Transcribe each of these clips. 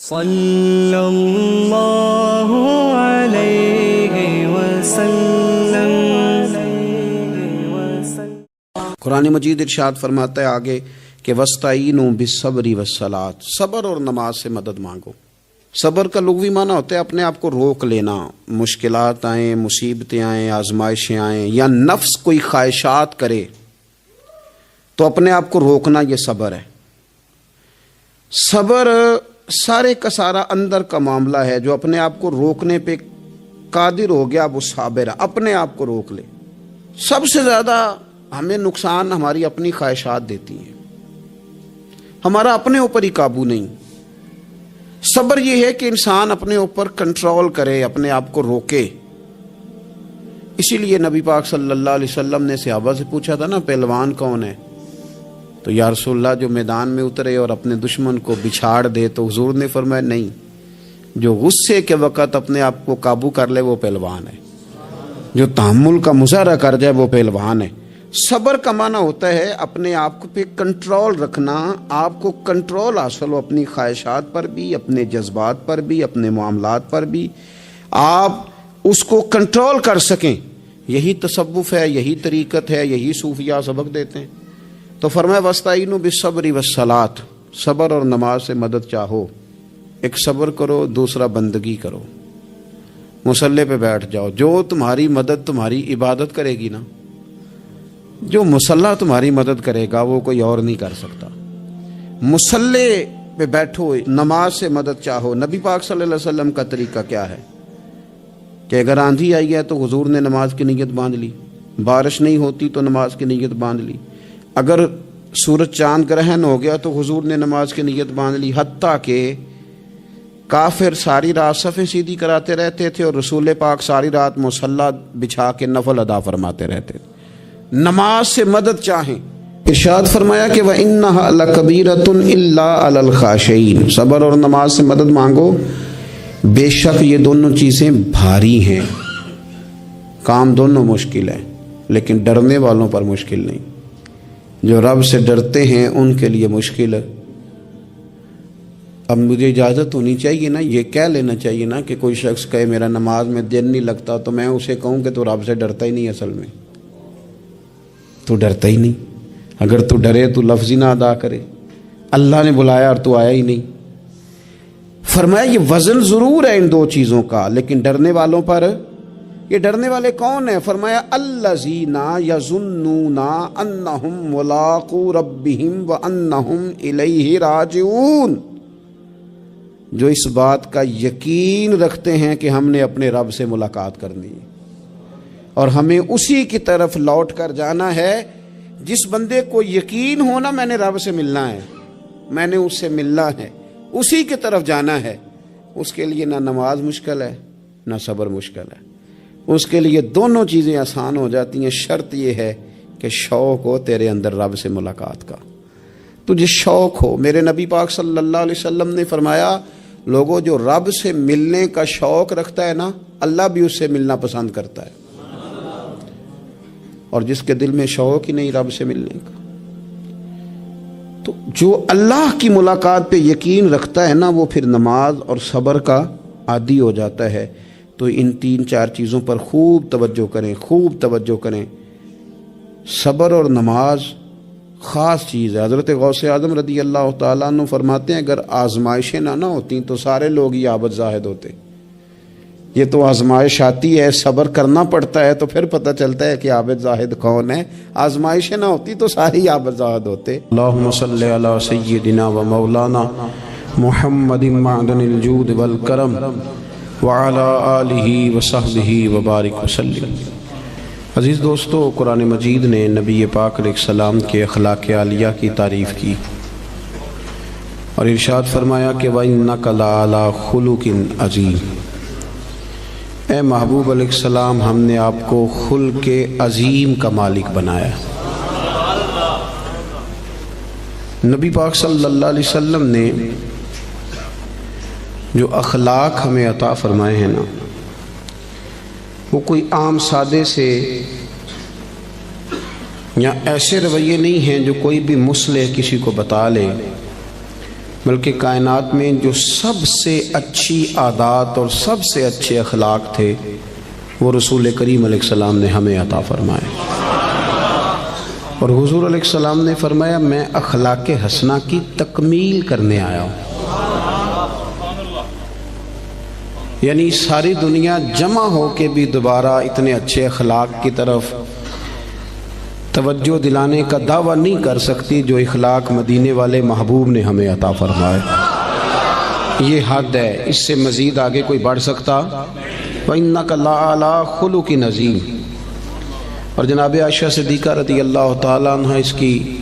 صلی اللہ علیہ وسلم۔ قرآن مجید ارشاد فرماتا ہے آگے کہ وَاسْتَعِینُوا بِالصَّبْرِ وَالصَّلَاةِ، صبر اور نماز سے مدد مانگو۔ صبر کا لغوی معنی ہوتا ہے اپنے آپ کو روک لینا، مشکلات آئیں، مصیبتیں آئیں، آزمائشیں آئیں یا نفس کوئی خواہشات کرے تو اپنے آپ کو روکنا، یہ صبر ہے۔ صبر سارے کا سارا اندر کا معاملہ ہے، جو اپنے آپ کو روکنے پہ قادر ہو گیا وہ صابر ہے، اپنے آپ کو روک لے۔ سب سے زیادہ ہمیں نقصان ہماری اپنی خواہشات دیتی ہیں، ہمارا اپنے اوپر ہی قابو نہیں۔ صبر یہ ہے کہ انسان اپنے اوپر کنٹرول کرے، اپنے آپ کو روکے۔ اسی لیے نبی پاک صلی اللہ علیہ وسلم نے صحابہ سے پوچھا تھا نا پہلوان کون ہے، تو یا رسول اللہ جو میدان میں اترے اور اپنے دشمن کو بچھاڑ دے، تو حضور نے فرمایا نہیں، جو غصے کے وقت اپنے آپ کو قابو کر لے وہ پہلوان ہے، جو تحمل کا مظاہرہ کر جائے وہ پہلوان ہے۔ صبر کا معنی ہوتا ہے اپنے آپ کو پہ کنٹرول رکھنا، آپ کو کنٹرول حاصل ہو اپنی خواہشات پر بھی، اپنے جذبات پر بھی، اپنے معاملات پر بھی، آپ اس کو کنٹرول کر سکیں۔ یہی تصوف ہے، یہی طریقت ہے، یہی صوفیاء سبق دیتے ہیں۔ تو فرمایا وَاسْتَعِینُوا بِالصَّبْرِ وَالصَّلَاةِ، صبر اور نماز سے مدد چاہو۔ ایک صبر کرو، دوسرا بندگی کرو، مصلی پہ بیٹھ جاؤ۔ جو تمہاری مدد تمہاری عبادت کرے گی نا، جو مصلی تمہاری مدد کرے گا وہ کوئی اور نہیں کر سکتا۔ مصلی پہ بیٹھو، نماز سے مدد چاہو۔ نبی پاک صلی اللہ علیہ وسلم کا طریقہ کیا ہے کہ اگر آندھی آئی ہے تو حضور نے نماز کی نیت باندھ لی، بارش نہیں ہوتی تو نماز کی نیت باندھ لی، اگر سورج چاند گرہن ہو گیا تو حضور نے نماز کی نیت باندھ لی، حتیٰ کہ کافر ساری رات صفیں سیدھی کراتے رہتے تھے اور رسول پاک ساری رات مصلی بچھا کے نفل ادا فرماتے رہتے تھے۔ نماز سے مدد چاہیں۔ ارشاد فرمایا کہ وَإِنَّهَا لَكَبِيرَةٌ إِلَّا عَلَى الْخَاشِعِينَ، صبر اور نماز سے مدد مانگو، بے شک یہ دونوں چیزیں بھاری ہیں، کام دونوں مشکل ہے، لیکن ڈرنے والوں پر مشکل نہیں۔ جو رب سے ڈرتے ہیں ان کے لیے مشکل ہے۔ اب مجھے اجازت ہونی چاہیے نا، یہ کہہ لینا چاہیے نا کہ کوئی شخص کہے میرا نماز میں دن نہیں لگتا، تو میں اسے کہوں کہ تو رب سے ڈرتا ہی نہیں، اصل میں تو ڈرتا ہی نہیں۔ اگر تو ڈرے تو لفظ ہی نہ ادا کرے، اللہ نے بلایا اور تو آیا ہی نہیں۔ فرمایا یہ وزن ضرور ہے ان دو چیزوں کا، لیکن ڈرنے والوں پر، یہ ڈرنے والے کون ہیں؟ فرمایا الذین یظنون انہم ملاقو ربہم وانہم الیہ راجعون، جو اس بات کا یقین رکھتے ہیں کہ ہم نے اپنے رب سے ملاقات کرنی ہے اور ہمیں اسی کی طرف لوٹ کر جانا ہے۔ جس بندے کو یقین ہونا میں نے رب سے ملنا ہے، میں نے اس سے ملنا ہے، اسی کی طرف جانا ہے، اس کے لیے نہ نماز مشکل ہے نہ صبر مشکل ہے، اس کے لیے دونوں چیزیں آسان ہو جاتی ہیں۔ شرط یہ ہے کہ شوق ہو تیرے اندر رب سے ملاقات کا، تجھے شوق ہو۔ میرے نبی پاک صلی اللہ علیہ وسلم نے فرمایا لوگوں جو رب سے ملنے کا شوق رکھتا ہے نا، اللہ بھی اس سے ملنا پسند کرتا ہے، اور جس کے دل میں شوق ہی نہیں رب سے ملنے کا، تو جو اللہ کی ملاقات پہ یقین رکھتا ہے نا، وہ پھر نماز اور صبر کا عادی ہو جاتا ہے۔ تو ان تین چار چیزوں پر خوب توجہ کریں، خوب توجہ کریں۔ صبر اور نماز خاص چیز ہے۔ حضرت غوث اعظم رضی اللہ تعالیٰ عنہ فرماتے ہیں اگر آزمائشیں نہ ہوتی تو سارے لوگ ہی عابد زاہد ہوتے۔ یہ تو آزمائش آتی ہے، صبر کرنا پڑتا ہے، تو پھر پتہ چلتا ہے کہ عابد زاہد کون ہے۔ آزمائشیں نہ ہوتی تو سارے ہی عابد زاہد ہوتے۔ اللہم صلی علی سیدنا و مولانا محمد معدن الجود والکرم وعلی آلہ وصحبہ وبارک وسلم۔ عزیز دوستو، قرآن مجید نے نبی پاک علیہ السلام کے اخلاق عالیہ کی تعریف کی اور ارشاد فرمایا کہ وَإِنَّكَ لَعَلَىٰ خُلُقٍ عَظِيمٍ، اے محبوب علیہ السلام ہم نے آپ کو خلق عظیم کا مالک بنایا۔ نبی پاک صلی اللہ علیہ وسلم نے جو اخلاق ہمیں عطا فرمائے ہیں نا، وہ کوئی عام سادے سے یا ایسے رویے نہیں ہیں جو کوئی بھی مصلح کسی کو بتا لے بلکہ کائنات میں جو سب سے اچھی عادات اور سب سے اچھے اخلاق تھے وہ رسول کریم علیہ السلام نے ہمیں عطا فرمائے. اور حضور علیہ السلام نے فرمایا میں اخلاق حسنہ کی تکمیل کرنے آیا ہوں. یعنی ساری دنیا جمع ہو کے بھی دوبارہ اتنے اچھے اخلاق کی طرف توجہ دلانے کا دعویٰ نہیں کر سکتی جو اخلاق مدینے والے محبوب نے ہمیں عطا فرمائے. یہ حد ہے، اس سے مزید آگے کوئی بڑھ سکتا؟ وَإِنَّكَ لَعَلَىٰ خُلُقٍ عَظِيمٍ. اور جناب عائشہ صدیقہ رضی اللہ تعالیٰ عنہ اس کی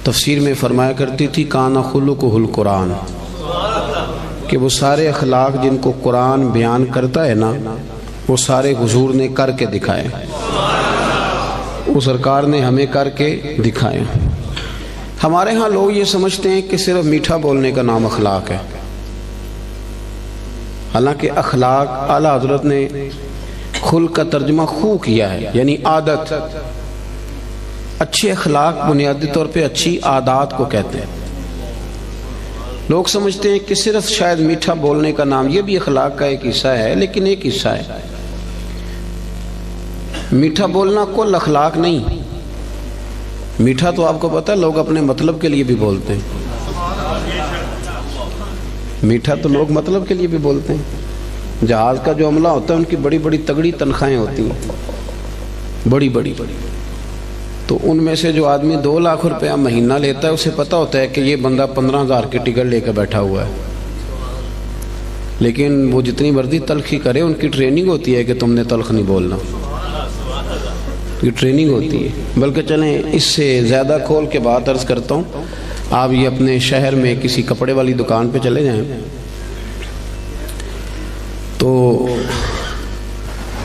تفسیر میں فرمایا کرتی تھی کان خلقہ القرآن، کہ وہ سارے اخلاق جن کو قرآن بیان کرتا ہے نا وہ سارے حضور نے کر کے دکھائے، وہ سرکار نے ہمیں کر کے دکھائے. ہمارے ہاں لوگ یہ سمجھتے ہیں کہ صرف میٹھا بولنے کا نام اخلاق ہے، حالانکہ اخلاق اعلیٰ حضرت نے خلق کا ترجمہ خو کیا ہے، یعنی عادت. اچھے اخلاق بنیادی طور پہ اچھی عادات کو کہتے ہیں. لوگ سمجھتے ہیں کہ صرف شاید میٹھا بولنے کا نام، یہ بھی اخلاق کا ایک حصہ ہے لیکن ایک حصہ ہے. میٹھا بولنا کل اخلاق نہیں. میٹھا تو آپ کو پتہ ہے لوگ اپنے مطلب کے لیے بھی بولتے ہیں. میٹھا تو لوگ مطلب کے لیے بھی بولتے ہیں. جہاز کا جو عملہ ہوتا ہے ان کی بڑی بڑی تگڑی تنخواہیں ہوتی ہیں، بڑی بڑی. تو ان میں سے جو آدمی 2 لاکھ روپیہ مہینہ لیتا ہے اسے پتہ ہوتا ہے کہ یہ بندہ 15,000 کی ٹکٹ لے کے بیٹھا ہوا ہے، لیکن وہ جتنی مرضی تلخی کرے ان کی ٹریننگ ہوتی ہے کہ تم نے تلخ نہیں بولنا، یہ ٹریننگ ہوتی ہے. بلکہ چلیں اس سے زیادہ کھول کے بات عرض کرتا ہوں. آپ یہ اپنے شہر میں کسی کپڑے والی دکان پہ چلے جائیں تو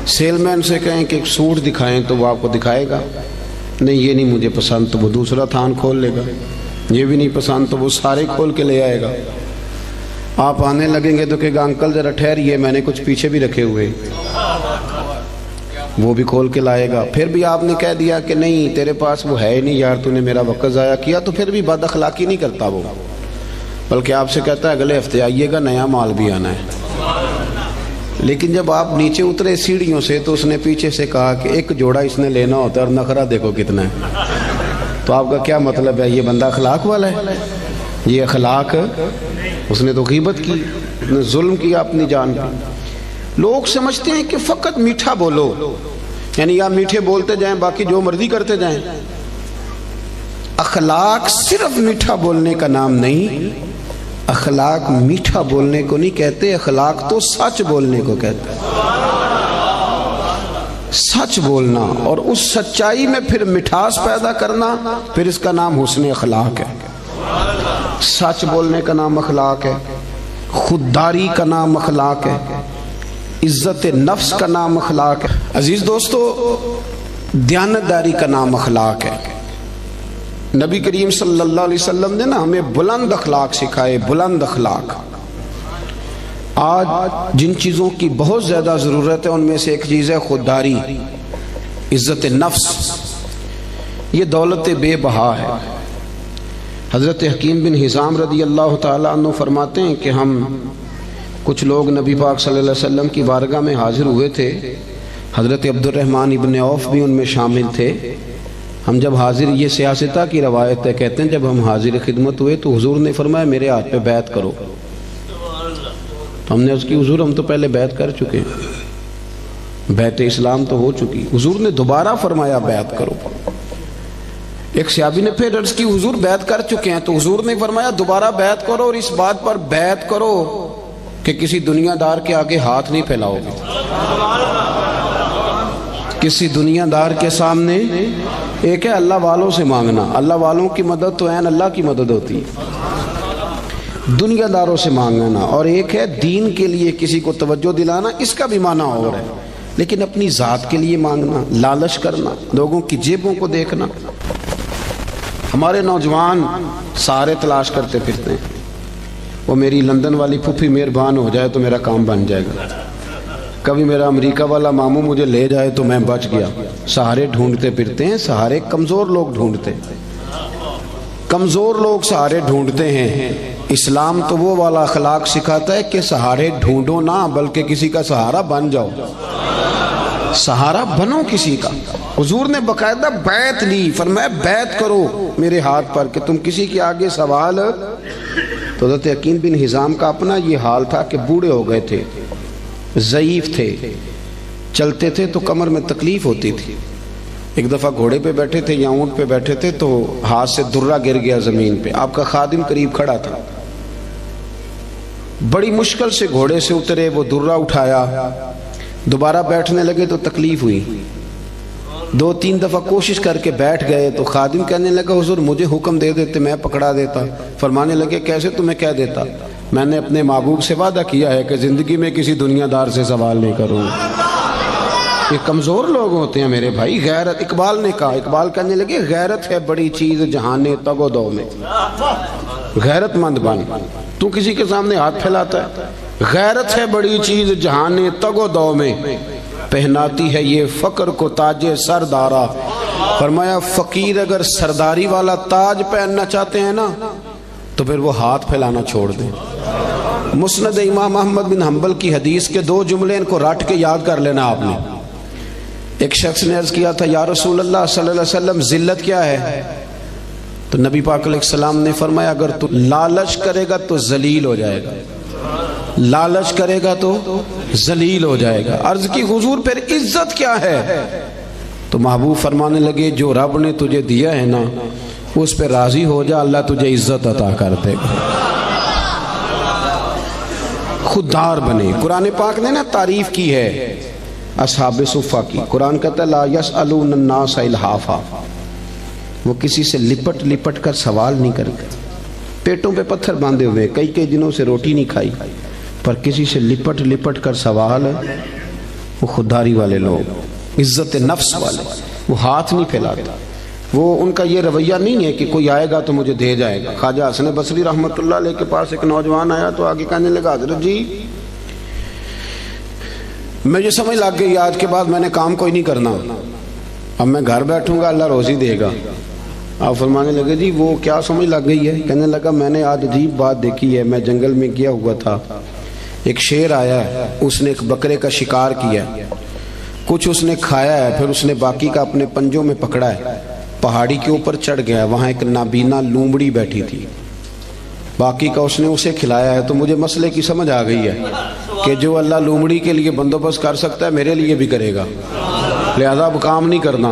سیل مین سے کہیں کہ ایک سوٹ دکھائیں تو وہ آپ کو دکھائے گا. نہیں یہ نہیں مجھے پسند تو وہ دوسرا تھان کھول لے گا. یہ بھی نہیں پسند تو وہ سارے کھول کے لے آئے گا. آپ آنے لگیں گے تو کہے گا انکل ذرا ٹھہریے میں نے کچھ پیچھے بھی رکھے ہوئے، وہ بھی کھول کے لائے گا. پھر بھی آپ نے کہہ دیا کہ نہیں تیرے پاس وہ ہے ہی نہیں یار، تو نے میرا وقت ضائع کیا، تو پھر بھی بد اخلاقی نہیں کرتا وہ، بلکہ آپ سے کہتا ہے اگلے ہفتے آئیے گا نیا مال بھی آنا ہے. لیکن جب آپ نیچے اترے سیڑھیوں سے تو اس نے پیچھے سے کہا کہ ایک جوڑا اس نے لینا ہوتا ہے اور نخرہ دیکھو کتنا ہے. تو آپ کا کیا مطلب ہے؟ یہ بندہ اخلاق والا ہے؟ یہ اخلاق، اس نے تو غیبت کی، اس نے ظلم کیا اپنی جان پہ. لوگ سمجھتے ہیں کہ فقط میٹھا بولو، یعنی آپ میٹھے بولتے جائیں باقی جو مرضی کرتے جائیں. اخلاق صرف میٹھا بولنے کا نام نہیں. اخلاق میٹھا بولنے کو نہیں کہتے، اخلاق تو سچ بولنے کو کہتے ہیں. سچ بولنا اور اس سچائی میں پھر مٹھاس پیدا کرنا، پھر اس کا نام حسن اخلاق ہے. سچ بولنے کا نام اخلاق ہے، خودداری کا نام اخلاق ہے، عزت نفس کا نام اخلاق ہے. عزیز دوستو، دیانتداری کا نام اخلاق ہے. نبی کریم صلی اللہ علیہ وسلم نے نا ہمیں بلند اخلاق سکھائے، بلند اخلاق. آج جن چیزوں کی بہت زیادہ ضرورت ہے ان میں سے ایک چیز ہے خودداری، عزت نفس. یہ دولت بے بہا ہے. حضرت حکیم بن حزام رضی اللہ تعالیٰ عنہ فرماتے ہیں کہ ہم کچھ لوگ نبی پاک صلی اللہ علیہ وسلم کی بارگاہ میں حاضر ہوئے تھے. حضرت عبد الرحمن ابن عوف بھی ان میں شامل تھے. ہم جب حاضر، یہ سیاستہ کی روایت ہے، کہتے ہیں جب ہم حاضر خدمت ہوئے تو حضور نے فرمایا میرے ہاتھ پہ بیعت کرو. تو ہم نے اس کی حضور ہم تو پہلے بیعت کر چکے، بیعت اسلام تو ہو چکی. حضور نے دوبارہ فرمایا بیعت کرو. ایک صحابی نے پھر عرض کی حضور بیعت کر چکے ہیں. تو حضور نے فرمایا دوبارہ بیعت کرو، اور اس بات پر بیعت کرو کہ کسی دنیا دار کے آگے ہاتھ نہیں پھیلاؤ گے. کسی دنیا دار کے سامنے، ایک ہے اللہ والوں سے مانگنا، اللہ والوں کی مدد تو عین اللہ کی مدد ہوتی ہے، دنیا داروں سے مانگنا، اور ایک ہے دین کے لیے کسی کو توجہ دلانا، اس کا بھی معنی اور ہے. لیکن اپنی ذات کے لیے مانگنا، لالچ کرنا، لوگوں کی جیبوں کو دیکھنا. ہمارے نوجوان سہارے تلاش کرتے پھرتے ہیں. وہ میری لندن والی پھوپھی مہربان ہو جائے تو میرا کام بن جائے گا، کبھی میرا امریکہ والا ماموں مجھے لے جائے تو میں بچ گیا. سہارے ڈھونڈتے پھرتے ہیں، سہارے کمزور لوگ ڈھونڈتے. کمزور لوگ سہارے ڈھونڈتے ہیں، اسلام تو وہ والا اخلاق سکھاتا ہے کہ سہارے ڈھونڈو نہ بلکہ کسی کا سہارا بن جاؤ، سہارا بنو کسی کا۔ حضور نے باقاعدہ بیعت لی، فرمایا بیعت کرو میرے ہاتھ پر کہ تم کسی کے آگے سوال۔ تو حضرت حکیم بن حزام کا اپنا یہ حال تھا کہ بوڑھے ہو گئے تھے، ضعیف تھے، چلتے تھے تو کمر میں تکلیف ہوتی تھی۔ ایک دفعہ گھوڑے پہ بیٹھے تھے یا اونٹ پہ بیٹھے تھے تو ہاتھ سے درہ گر گیا زمین پہ، آپ کا خادم قریب کھڑا تھا، بڑی مشکل سے گھوڑے سے اترے، وہ درہ اٹھایا، دوبارہ بیٹھنے لگے تو تکلیف ہوئی، 2-3 دفعہ کوشش کر کے بیٹھ گئے تو خادم کہنے لگا حضور مجھے حکم دے دیتے میں پکڑا دیتا۔ فرمانے لگے کیسے تمہیں کہہ دیتا؟ میں نے اپنے محبوب سے وعدہ کیا ہے کہ زندگی میں کسی دنیا دار سے سوال نہیں کروں۔ یہ کمزور لوگ ہوتے ہیں میرے بھائی۔ غیرت، اقبال نے کہا، اقبال کہنے لگے غیرت ہے بڑی چیز جہانے تگ و دو میں، غیرت مند بن، تو کسی کے سامنے ہاتھ پھیلاتا ہے۔ غیرت ہے بڑی چیز جہانے تگ و دو میں، پہناتی ہے یہ فقر کو تاج سردارا۔ فرمایا فقیر اگر سرداری والا تاج پہننا چاہتے ہیں نا تو پھر وہ ہاتھ پھیلانا چھوڑ دیں۔ مسند امام احمد بن حنبل کی حدیث کے 2 جملے ان کو رٹ کے یاد کر لینا آپ نے۔ ایک شخص نے عرض کیا تھا یا رسول اللہ صلی اللہ علیہ وسلم ذلت کیا ہے؟ تو نبی پاک علیہ السلام نے فرمایا اگر تو لالچ کرے گا تو ذلیل ہو جائے گا، لالچ کرے گا تو ذلیل ہو جائے گا۔ عرض کی حضور پھر عزت کیا ہے؟ تو محبوب فرمانے لگے جو رب نے تجھے دیا ہے نا اس پہ راضی ہو جا، اللہ تجھے عزت عطا کر دے گا۔ خوددار بنے۔ قرآن پاک نے نا تعریف کی ہے اصحاب صفہ کی، قرآن کہتا ہے لا یسألون الناس الحافا، وہ کسی سے لپٹ لپٹ کر سوال نہیں کرتے، پیٹوں پہ پتھر باندھے ہوئے کئی دنوں سے روٹی نہیں کھائی، پر کسی سے لپٹ لپٹ کر سوال، وہ خودداری والے لوگ، عزت نفس والے، وہ ہاتھ نہیں پھیلاتے، وہ ان کا یہ رویہ نہیں ہے کہ کوئی آئے گا تو مجھے دے جائے گا۔ خواجہ حسن بصری رحمۃ اللہ علیہ کے پاس ایک نوجوان آیا تو آگے کہنے لگا حضرت جی مجھے سمجھ لگ گئی آج کے بعد میں نے کام کوئی نہیں کرنا، اب میں گھر بیٹھوں گا اللہ روزی دے گا۔ آپ فرمانے لگے جی وہ کیا سمجھ لگ گئی ہے؟ کہنے لگا میں نے آج عجیب بات دیکھی ہے، میں جنگل میں گیا ہوا تھا، ایک شیر آیا ہے، اس نے ایک بکرے کا شکار کیا، کچھ اس نے کھایا ہے، پھر اس نے باقی کا اپنے پنجوں میں پکڑا ہے، پہاڑی کے اوپر چڑھ گیا، وہاں ایک نابینا لومڑی بیٹھی تھی، باقی کا اس نے اسے کھلایا ہے۔ تو مجھے مسئلے کی سمجھ آ گئی ہے کہ جو اللہ لومڑی کے لیے بندوبست کر سکتا ہے میرے لیے بھی کرے گا، لہذا اب کام نہیں کرنا۔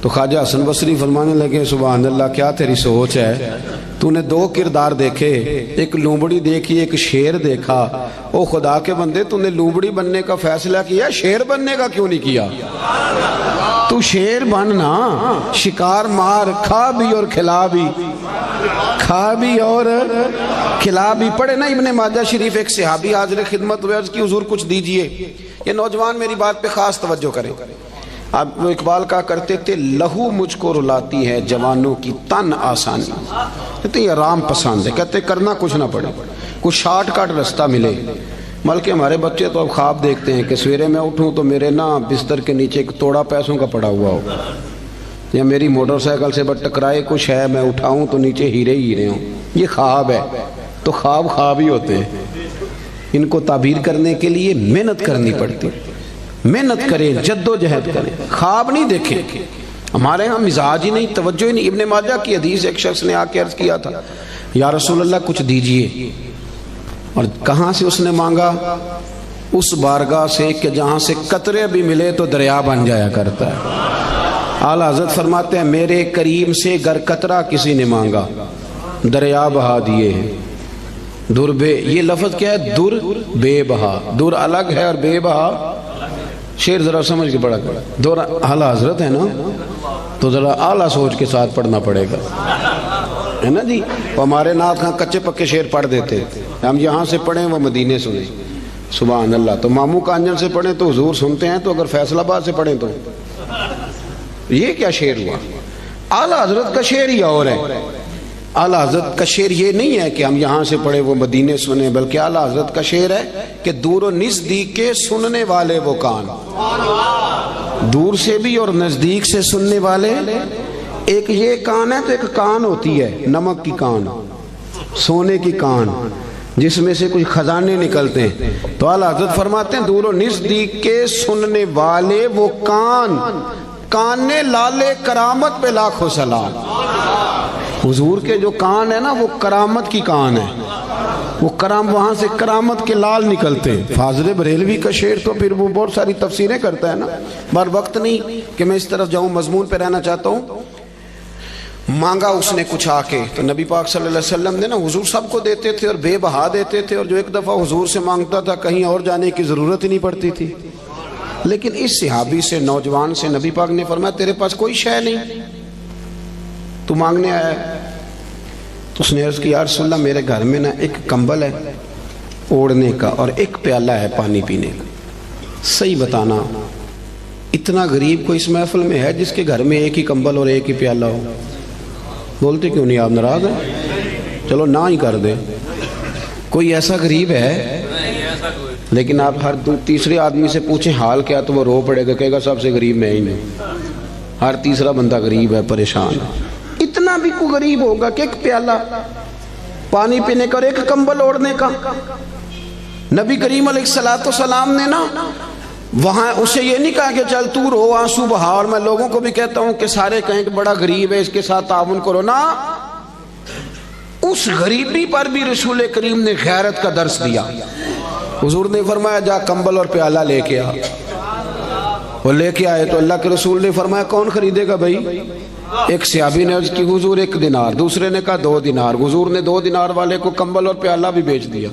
تو خواجہ حسن بصری فرمانے لگے سبحان اللہ کیا تیری سوچ ہے، تو نے 2 کردار دیکھے، ایک لومڑی دیکھی ایک شیر دیکھا، او خدا کے بندے تو نے لومڑی بننے کا فیصلہ کیا، شیر بننے کا کیوں نہیں کیا؟ تو شیر بننا، شکار مار، کھا بھی اور کھلا بھی، کھا بھی اور کھلا بھی۔ پڑھے نا ابن ماجہ شریف، ایک صحابی حاضر خدمت ہوئے، عرض کی حضور کچھ دیجئے۔ یہ نوجوان میری بات پہ خاص توجہ کریں۔ اب وہ اقبال کہا کرتے تھے لہو مجھ کو رلاتی ہے جوانوں کی تن آسانی، کہتے ہیں آرام پسند ہے، کہتے کرنا کچھ نہ پڑے، کچھ شارٹ کٹ رستہ ملے۔ بلکہ ہمارے بچے تو اب خواب دیکھتے ہیں کہ سویرے میں اٹھوں تو میرے نا بستر کے نیچے ایک توڑا پیسوں کا پڑا ہوا ہوگا، یا میری موٹر سائیکل سے بس ٹکرائے کچھ ہے، میں اٹھاؤں تو نیچے ہیرے ہی ہیرے ہوں۔ یہ خواب ہے، تو خواب ہی ہوتے ہیں، ان کو تعبیر کرنے کے لیے محنت کرنی پڑتی، محنت کریں، جد و جہد کریں، خواب نہیں دیکھیں۔ ہمارے ہاں مزاج ہی نہیں، توجہ ہی نہیں۔ ابن ماجہ کی حدیث، ایک شخص نے آ کے عرض کیا تھا یا رسول اللہ کچھ دیجئے، اور کہاں سے اس نے مانگا؟ اس بارگاہ سے کہ جہاں سے قطرے بھی ملے تو دریا بن جایا کرتا ہے۔ اعلیٰ حضرت فرماتے ہیں میرے کریم سے گر قطرہ کسی نے مانگا دریا بہا دیے ہیں۔ در بے، یہ لفظ کیا ہے؟ در بے بہا، در الگ ہے اور بے بہا، شیر ذرا سمجھ کے پڑھا کرو، دور اعلیٰ حضرت ہے نا تو ذرا اعلیٰ سوچ کے ساتھ پڑھنا پڑے گا، ہے نا جی۔ ہمارے نعت خاں کچے پکے شیر پڑھ دیتے، ہم یہاں سے پڑھیں وہ مدینے سنیں، سبحان اللہ۔ تو ماموں کانجن سے پڑھیں تو حضور سنتے ہیں، تو اگر فیصل آباد سے پڑھیں تو یہ کیا شیر ہوا؟ اعلیٰ حضرت کا شعر ہی اور ہے۔ اعلیٰ حضرت کا شعر یہ نہیں ہے کہ ہم یہاں سے پڑھیں وہ مدینے سنیں، بلکہ اعلیٰ حضرت کا شعر ہے کہ دور و نزدیک کے سننے والے وہ کان، دور سے بھی اور نزدیک سے سننے والے ایک یہ کان ہے تو ایک کان ہوتی ہے نمک کی کان، سونے کی کان، جس میں سے کچھ خزانے نکلتے ہیں. تو اعلیٰ حضرت فرماتے ہیں دور و نزدیک کے سننے والے وہ کان، کان لالے کرامت پہ لاکھوں سلام. حضور کے جو کان ہے نا وہ کرامت کی کان ہے، وہ وہاں سے کرامت کے لال نکلتے ہیں. فاضل بریلوی کا شعر تو پھر وہ بہت ساری تفسیریں کرتا ہے نا، بار وقت نہیں کہ میں اس طرف جاؤں، مضمون پہ رہنا چاہتا ہوں. مانگا اس نے کچھ آ کے تو نبی پاک صلی اللہ علیہ وسلم نے نا، حضور سب کو دیتے تھے اور بے بہا دیتے تھے، اور جو ایک دفعہ حضور سے مانگتا تھا کہیں اور جانے کی ضرورت ہی نہیں پڑتی تھی. لیکن اس صحابی سے، نوجوان سے نبی پاک نے فرمایا تیرے پاس کوئی شے نہیں، تو مانگنے آیا ہے. تو اس نے عرض کی یا رسول اللہ میرے گھر میں نا ایک کمبل ہے اوڑھنے کا اور ایک پیالہ ہے پانی پینے کا. صحیح بتانا اتنا غریب کوئی اس محفل میں ہے جس کے گھر میں ایک ہی کمبل اور ایک ہی پیالہ ہو؟ بولتے کیوں نہیں آپ؟ ناراض ہیں؟ چلو نہ ہی کر دیں. کوئی ایسا غریب ہے؟ لیکن آپ ہر تیسرے آدمی سے پوچھیں حال کیا تو وہ رو پڑے گا، کہے گا سب سے غریب میں ہی نہیں. ہر تیسرا بندہ غریب ہے، پریشان ہے. اتنا بھی کوئی غریب ہوگا کہ ایک پیالہ پانی پینے کا اور ایک کمبل اوڑھنے کا؟ نبی کریم علیہ الصلوۃ والسلام نے نا وہاں اسے یہ نہیں کہا کہ چل تو رو آنسو بہا، اور میں لوگوں کو بھی کہتا ہوں کہ سارے کہیں کہ بڑا غریب ہے اس کے ساتھ تعاون کرو. نا، اس غریبی پر بھی رسول کریم نے غیرت کا درس دیا. حضور نے فرمایا جا کمبل اور پیالہ لے کے آ. وہ لے کے آئے تو اللہ کے رسول نے فرمایا کون خریدے گا بھائی؟ ایک صحابی نے عرض کی حضور 1 دینار، دوسرے نے کہا 2 دینار. حضور نے 2 دینار والے کو کمبل اور پیالہ بھی بیچ دیا.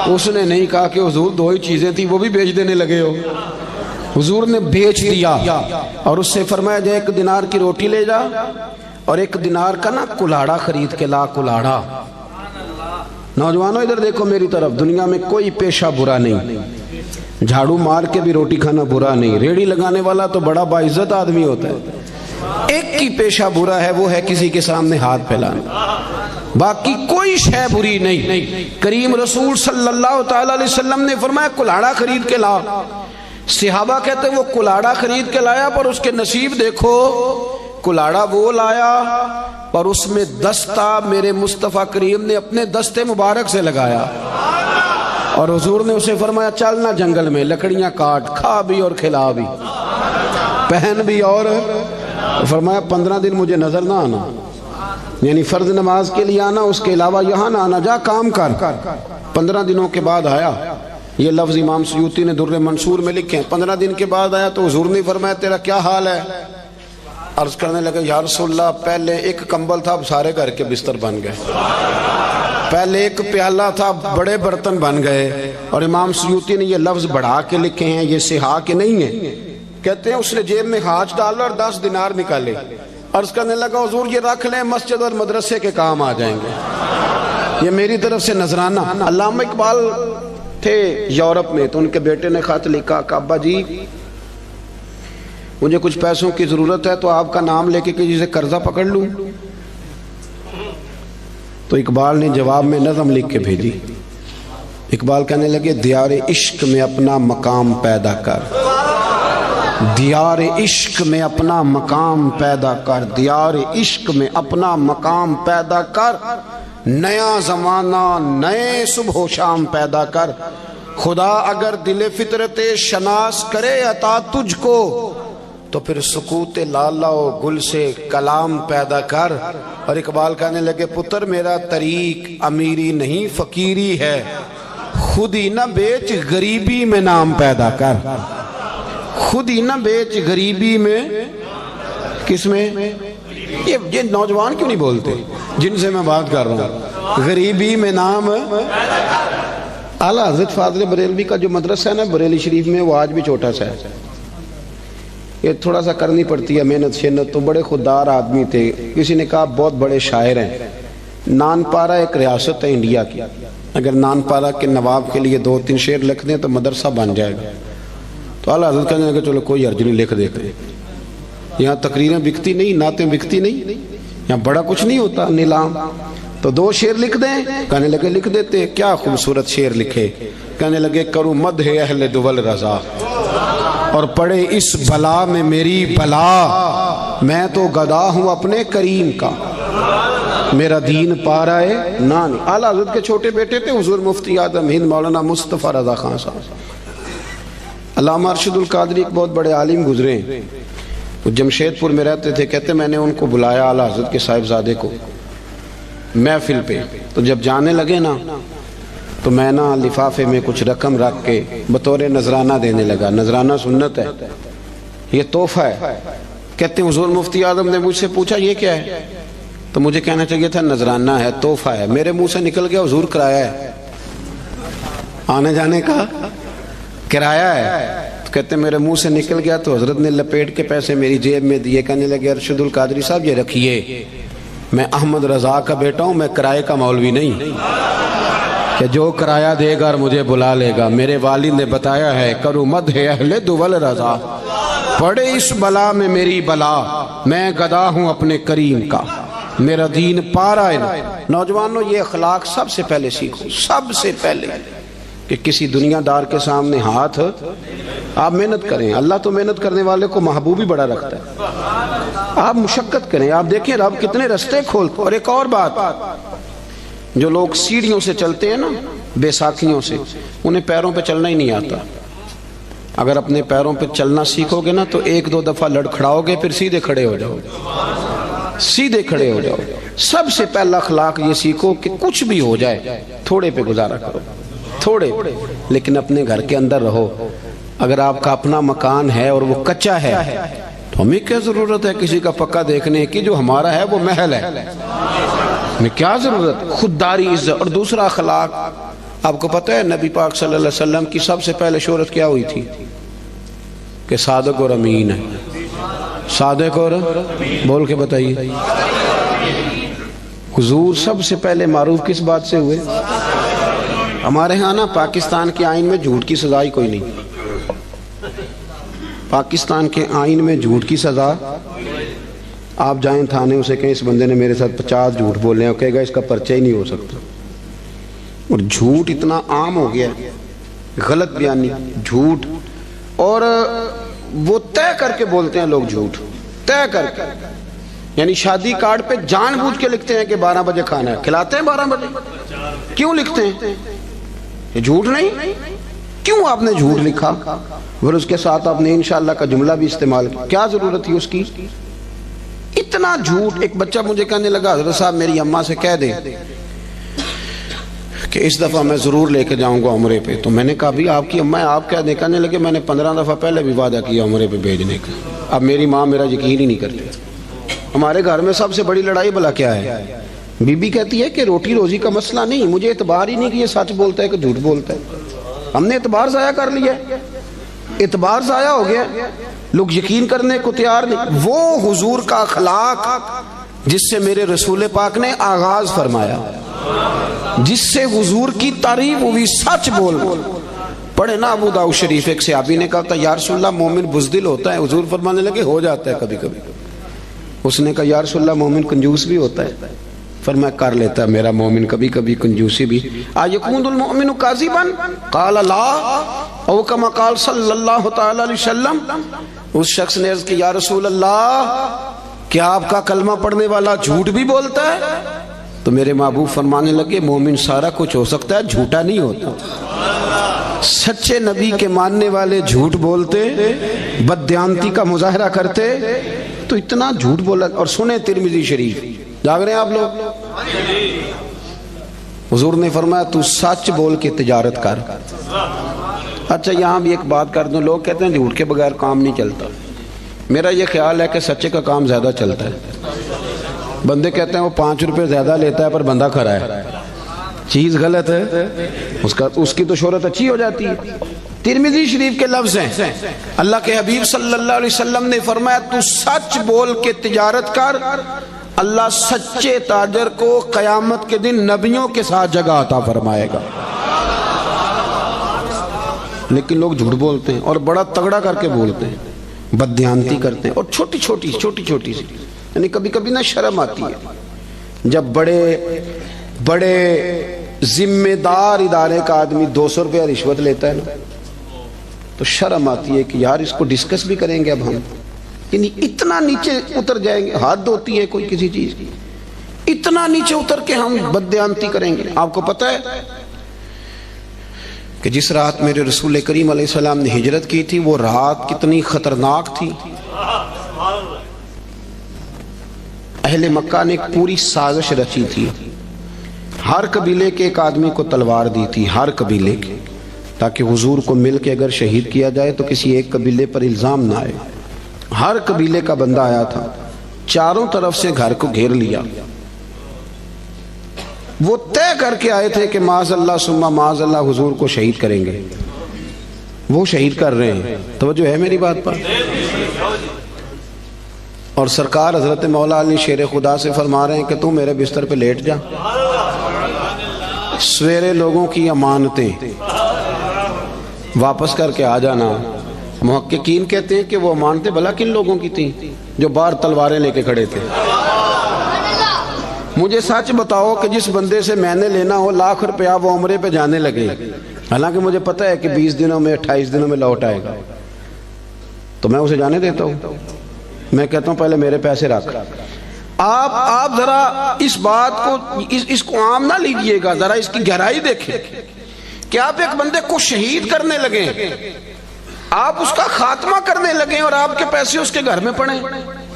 اس نے نہیں کہا کہ حضور 2 ہی چیزیں تھی وہ بھی بیچ دینے لگے ہو. حضور نے بیچ دیا اور اس سے فرمایا جا 1 دینار کی روٹی لے جا اور 1 دینار کا نا کلاڑا خرید کے لا. کلاڑا، نوجوانوں ادھر دیکھو میری طرف، دنیا میں کوئی پیشہ برا نہیں، جھاڑو مار کے بھی روٹی کھانا برا نہیں، ریڑھی لگانے والا تو بڑا باعزت آدمی ہوتا ہے. ایک کی پیشہ برا ہے، وہ ہے کسی کے سامنے ہاتھ پھیلانا، باقی کوئی شے بری نہیں. کریم رسول صلی اللہ تعالی علیہ وسلم نے فرمایا کلاڑا خرید کے لا. صحابہ کہتے وہ کلاڑا خرید کے لایا پر اس کے نصیب دیکھو، کلاڑا وہ لایا پر اس میں دستہ میرے مصطفیٰ کریم نے اپنے دستے مبارک سے لگایا. اور حضور نے اسے فرمایا چلنا جنگل میں لکڑیاں کاٹ، کھا بھی اور کھلا بھی، پہن بھی، اور فرمایا 15 دن مجھے نظر نہ آنا، یعنی فرض نماز کے لیے آنا، اس کے علاوہ یہاں نہ آنا، جا کام کر. 15 دنوں کے بعد آیا. یہ لفظ امام سیوطی نے در منصور میں لکھے ہیں. 15 دن کے بعد آیا تو حضور نے فرمایا تیرا کیا حال ہے؟ عرض کرنے لگے یا رسول اللہ پہلے 1 کمبل تھا اب سارے گھر کے بستر بن گئے، پہلے 1 پیالہ تھا بڑے برتن بن گئے. اور امام سیوطی نے یہ لفظ بڑھا کے لکھے ہیں، یہ صحا کے نہیں ہیں. کہتے ہیں اس نے جیب میں ہاتھ ڈالا اور 10 دینار نکالے. عرض کرنے لگا حضور یہ رکھ لیں، مسجد اور مدرسے کے کام آ جائیں گے، یہ میری طرف سے نذرانہ. علامہ اقبال تھے یورپ میں، تو ان کے بیٹے نے خط لکھا کہ ابا جی مجھے کچھ پیسوں کی ضرورت ہے تو آپ کا نام لے کے کسی سے قرضہ پکڑ لوں. تو اقبال نے جواب میں نظم لکھ کے بھیجی. اقبال کہنے لگے دیار عشق میں اپنا مقام پیدا کر، دیار عشق میں اپنا مقام پیدا کر، دیار عشق میں اپنا مقام پیدا کر، نیا زمانہ نئے صبح و شام پیدا کر. خدا اگر دل فطرت شناس کرے عطا تجھ کو تو پھر سکوت لالا و گل سے کلام پیدا کر. اور اقبال کہنے لگے پتر میرا طریق امیری نہیں فقیری ہے، خود ہی نہ بیچ غریبی میں نام پیدا کر. خود ہی نہ بیچ غریبی میں، کس میں؟ یہ نوجوان کیوں نہیں بولتے جن سے میں بات کر رہا ہوں؟ غریبی میں نام. اعلیٰ حضرت فاضل بریلوی کا جو مدرسہ ہے نا بریلی شریف میں، وہ آج بھی چھوٹا سا ہے. یہ تھوڑا سا کرنی پڑتی ہے محنت شنت. تو بڑے خوددار آدمی تھے. کسی نے کہا بہت بڑے شاعر ہیں. نان پارا ایک ریاست ہے انڈیا کی، اگر نان پارا کے نواب کے لیے 2-3 شعر لکھ دیں تو مدرسہ بن جائے گا. تو اعلیٰ حضرت کہنے لگے چلو کوئی حرج نہیں، لکھ دیتے. یہاں تقریریں بکتی نہیں، نعتیں بکتی نہیں، یہاں بڑا کچھ نہیں ہوتا نیلام. تو 2 شعر لکھ دیں. کہنے لگے لکھ دیتے. کیا خوبصورت شعر لکھے. کہنے لگے کروں مدح اہل دول رضا اور پڑے اس بلا میں میری بلا، میں تو گدا ہوں اپنے کریم کا، میرا دین پارا ہے نانی۔ اعلیٰ حضرت کے چھوٹے بیٹے تھے حضور مفتی اعظم ہند مولانا مصطفیٰ رضا خان صاحب۔ علامہ ارشد القادری ایک بہت بڑے عالم گزرے ہیں، وہ جمشید پور میں رہتے تھے، کہتے میں نے ان کو بلایا اعلیٰ حضرت کے صاحبزادے کو محفل پہ، تو جب جانے لگے نا تو میں نا لفافے میں کچھ رقم رکھ کے بطور نذرانہ دینے لگا۔ نذرانہ سنت ہے، یہ تحفہ ہے۔ کہتے ہیں حضور مفتی اعظم نے مجھ سے پوچھا یہ کیا ہے، تو مجھے کہنا چاہیے تھا نذرانہ ہے، تحفہ ہے۔ میرے منہ سے نکل گیا حضور کرایہ ہے، آنے جانے کا کرایہ ہے۔ تو کہتے ہیں میرے منہ سے نکل گیا تو حضرت نے لپیٹ کے پیسے میری جیب میں دیے، کہنے لگے ارشد القادری صاحب یہ رکھیے، میں احمد رضا کا بیٹا ہوں، میں کرائے کا مولوی نہیں کہ جو کرایہ دے گا اور مجھے بلا لے گا۔ میرے والد نے بتایا ہے کرو مدح اہل دول رضا، پڑے اس بلا میں میری بلا، میں گدا ہوں اپنے کریم کا، میرا دین پارا ہے۔ نوجوانوں یہ اخلاق سب سے پہلے سیکھو، سب سے پہلے، کہ کسی دنیا دار کے سامنے ہاتھ آپ محنت کریں۔ اللہ تو محنت کرنے والے کو محبوب ہی بڑا رکھتا ہے۔ آپ مشقت کریں، آپ دیکھیں رب کتنے رستے کھولتے۔ اور ایک اور بات، جو لوگ سیڑھیوں سے چلتے ہیں نا، بے ساکھیوں سے، انہیں پیروں پہ چلنا ہی نہیں آتا۔ اگر اپنے پیروں پہ چلنا سیکھو گے نا تو ایک دو دفعہ لڑکھڑاؤ گے، پھر سیدھے کھڑے ہو جاؤ گے، سیدھے کھڑے ہو جاؤ گے۔ سب سے پہلا اخلاق یہ سیکھو کہ کچھ بھی ہو جائے تھوڑے پہ گزارا کرو، تھوڑے، لیکن اپنے گھر کے اندر رہو۔ اگر آپ کا اپنا مکان ہے اور وہ کچا ہے تو ہمیں کیا ضرورت ہے کسی کا پکا دیکھنے کی؟ جو ہمارا ہے وہ محل ہے، ہمیں کیا ضرورت؟ خودداری، عزت۔ اور دوسرا اخلاق، آپ کو پتہ ہے نبی پاک صلی اللہ علیہ وسلم کی سب سے پہلے شہرت کیا ہوئی تھی؟ کہ صادق اور امین ہے۔ صادق اور بول کے بتائیے، حضور سب سے پہلے معروف کس بات سے ہوئے؟ ہمارے ہاں نا پاکستان کے آئین میں جھوٹ کی سزا ہی کوئی نہیں۔ پاکستان کے آئین میں جھوٹ کی سزا، آپ جائیں تھانے اسے کہیں اس بندے نے میرے ساتھ 50 جھوٹ بولے ہیں، کہے گا اس کا پرچہ ہی نہیں ہو سکتا۔ اور جھوٹ اتنا عام ہو گیا، غلط بیانی، جھوٹ، اور وہ طے کر کے بولتے ہیں لوگ جھوٹ، طے کر کے، یعنی شادی کارڈ پہ جان بوجھ کے لکھتے ہیں کہ 12 بجے کھانا ہے، کھلاتے ہیں 12 بجے۔ کیوں لکھتے ہیں؟ یہ جھوٹ نہیں؟ کیوں آپ نے جھوٹ لکھا؟ پھر اس کے ساتھ آپ نے انشاءاللہ کا جملہ بھی استعمال کیا، کیا ضرورت تھی اس کی؟ اتنا جھوٹ۔ ایک بچہ مجھے کہنے لگا حضرت صاحب میری اماں سے کہہ دیں کہ اس دفعہ میں ضرور لے کے جاؤں گا عمرے پہ۔ تو میں نے کہا بھی آپ کی اماں آپ کہہ دیں؟ کہنے لگے میں نے 15 دفعہ پہلے بھی وعدہ کیا عمرے پہ بھیجنے کا، اب میری ماں میرا یقین ہی نہیں کرتی۔ ہمارے گھر میں سب سے بڑی لڑائی بلا کیا ہے؟ بی بی کہتی ہے کہ روٹی روزی کا مسئلہ نہیں، مجھے اعتبار ہی نہیں کہ یہ سچ بولتا ہے کہ جھوٹ بولتا ہے۔ ہم نے اعتبار ضائع کر لیا، اعتبار ضائع ہو گیا، لوگ یقین کرنے کو تیار نہیں۔ وہ حضور کا اخلاق جس سے میرے رسول پاک نے آغاز فرمایا، جس سے حضور کی تعریف ہوئی، سچ بول۔ پڑھے نا ابو داؤد شریف، ایک صحابی نے کہا تھا یا رسول اللہ مومن بزدل ہوتا ہے؟ حضور فرمانے لگے ہو جاتا ہے کبھی کبھی۔ اس نے کہا یا رسول اللہ مومن کنجوس بھی ہوتا ہے؟ فرمایا کر لیتا ہے میرا مومن کبھی کبھی کنجوسی بھی۔ آیکون المؤمن کاذبا قال لا، او کما قال صلی اللہ تعالی علیہ وسلم۔ اس شخص نے عرض کی یا رسول اللہ کیا آپ کا کلمہ پڑھنے والا جھوٹ بھی بولتا ہے؟ تو میرے محبوب فرمانے لگے مومن سارا کچھ ہو سکتا ہے، جھوٹا نہیں ہوتا۔ سچے نبی کے ماننے والے جھوٹ بولتے، بددیانتی کا مظاہرہ کرتے، تو اتنا جھوٹ بولا۔ اور سنیں ترمذی شریف، جاگ رہے ہیں آپ لوگ؟ حضور نے فرمایا تو سچ بول کے تجارت کر۔ اچھا یہاں بھی ایک بات کر دوں، لوگ کہتے ہیں جھوٹ کے بغیر کام نہیں چلتا۔ میرا یہ خیال ہے کہ سچے کا کام زیادہ چلتا ہے۔ بندے کہتے ہیں وہ 5 روپے زیادہ لیتا ہے پر بندہ کھرا ہے، چیز غلط ہے، اس کی تو شہرت اچھی ہو جاتی ہے۔ ترمذی شریف کے لفظ ہیں، اللہ کے حبیب صلی اللہ علیہ وسلم نے فرمایا تو سچ بول کے تجارت کر، اللہ سچے تاجر کو قیامت کے دن نبیوں کے ساتھ جگہ عطا فرمائے گا۔ لیکن لوگ جھوٹ بولتے ہیں اور بڑا تگڑا کر کے بولتے ہیں، بددیانتی کرتے ہیں، اور چھوٹی چھوٹی سی، یعنی کبھی کبھی نا شرم آتی ہے جب بڑے ذمہ دار ادارے کا آدمی 200 روپیہ رشوت لیتا ہے نا، تو شرم آتی ہے کہ یار اس کو ڈسکس بھی کریں گے اب ہم، یعنی اتنا نیچے اتر جائیں گے، حد ہوتی ہے کوئی کسی چیز کی، اتنا نیچے اتر کے ہم بددیانتی کریں گے۔ آپ کو پتہ ہے کہ جس رات میرے رسول کریم علیہ السلام نے ہجرت کی تھی وہ رات کتنی خطرناک تھی۔ اہل مکہ نے ایک پوری سازش رچی تھی، ہر قبیلے کے ایک آدمی کو تلوار دی تھی، ہر قبیلے کے، تاکہ حضور کو مل کے اگر شہید کیا جائے تو کسی ایک قبیلے پر الزام نہ آئے۔ ہر قبیلے کا بندہ آیا تھا، چاروں طرف سے گھر کو گھیر لیا۔ وہ طے کر کے آئے تھے کہ معاذ اللہ ثم معاذ اللہ حضور کو شہید کریں گے، وہ شہید کر رہے ہیں۔ توجہ ہے میری بات پر؟ اور سرکار حضرت مولا علی شیر خدا سے فرما رہے ہیں کہ تو میرے بستر پہ لیٹ جا، سویرے لوگوں کی امانتیں واپس کر کے آ جانا۔ محققین کہتے ہیں کہ وہ امانتیں بھلا کن لوگوں کی تھیں؟ جو باہر تلواریں لے کے کھڑے تھے۔ مجھے سچ بتاؤ کہ جس بندے سے میں نے لینا ہو لاکھ روپیہ وہ عمرے پہ جانے لگے، حالانکہ مجھے پتہ ہے کہ 20 دنوں میں 28 دنوں میں لوٹ آئے گا، تو میں اسے جانے دیتا ہوں؟ میں کہتا ہوں پہلے میرے پیسے رکھ۔ آپ ذرا اس بات کو اس کو عام نہ لیجئے گا، ذرا اس کی گہرائی دیکھیں کہ آپ ایک بندے کو شہید کرنے لگیں، آپ اس کا خاتمہ کرنے لگیں اور آپ کے پیسے اس کے گھر میں پڑیں۔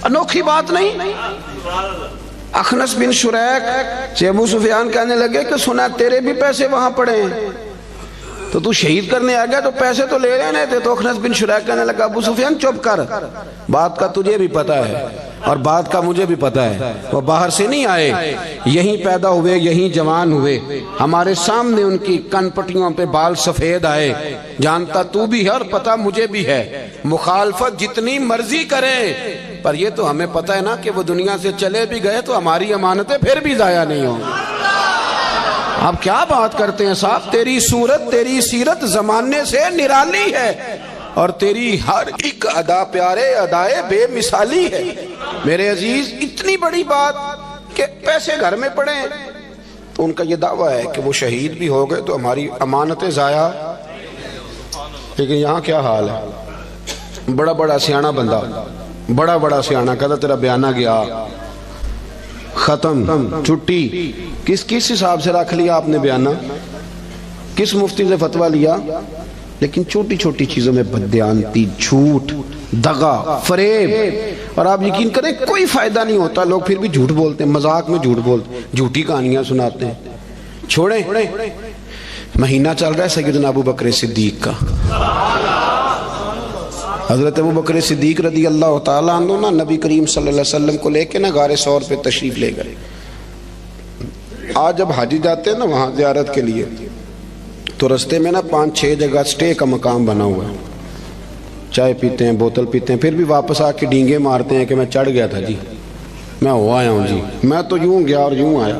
انوکھی بات نہیں؟ اخنس بن شریک سے ابو سفیان کہنے لگے کہ سنا تیرے بھی پیسے وہاں پڑے ہیں، تو شہید کرنے آ گیا تو پیسے تو لے لینے تھے۔ تو اخنس بن شریک کہنے لگا ابو سفیان چپ کر، بات کا تجھے بھی پتہ ہے اور بات کا مجھے بھی پتہ ہے، وہ باہر سے نہیں آئے، یہیں پیدا ہوئے، یہیں جوان ہوئے، ہمارے سامنے ان کی کن پٹیوں پہ بال سفید آئے، جانتا تو بھی ہے اور پتہ مجھے بھی ہے، مخالفت جتنی مرضی کریں پر یہ تو ہمیں پتہ ہے نا کہ وہ دنیا سے چلے بھی گئے تو ہماری امانتیں پھر بھی ضائع نہیں ہوں۔ آپ کیا بات کرتے ہیں صاحب؟ تیری صورت تیری سیرت زمانے سے نرالی ہے اور تیری ہر ایک ادا پیارے ادائے بے مثالی ہے۔ میرے عزیز اتنی بڑی بات کہ پیسے گھر میں پڑے، تو ان کا یہ دعویٰ ہے کہ وہ شہید بھی ہو گئے تو ہماری امانتیں ضائع۔ لیکن یہاں کیا حال ہے؟ بڑا بڑا سیاںہ بندہ، بڑا سیاںہ کہتا تیرا بیانہ گیا، ختم، چھٹی۔ کس حساب سے رکھ لیا آپ نے بیانہ؟ کس مفتی سے فتویٰ لیا؟ لیکن چھوٹی چھوٹی چیزوں میں بددیانتی، جھوٹ، دغا، فریب، اور آپ یقین کریں کوئی فائدہ نہیں ہوتا، لوگ پھر بھی جھوٹ بولتے ہیں، مذاق میں جھوٹ بولتے ہیں، جھوٹی کہانیاں سناتے ہیں۔ چھوڑیں، مہینہ چل رہا ہے سیدنا ابو بکر صدیق کا۔ حضرت ابو بکر صدیق رضی اللہ تعالیٰ عنہ نا نبی کریم صلی اللہ علیہ وسلم کو لے کے نا غار ثور پہ تشریف لے گئے۔ آج جب حاجی جاتے ہیں نا وہاں زیارت کے لیے تو رستے میں نا 5-6 جگہ سٹے کا مقام بنا ہوا ہے، چائے پیتے ہیں، بوتل پیتے ہیں، پھر بھی واپس آ کے ڈینگے مارتے ہیں کہ میں چڑھ گیا تھا جی، میں ہو آیا ہوں جی، میں تو یوں گیا اور یوں آیا،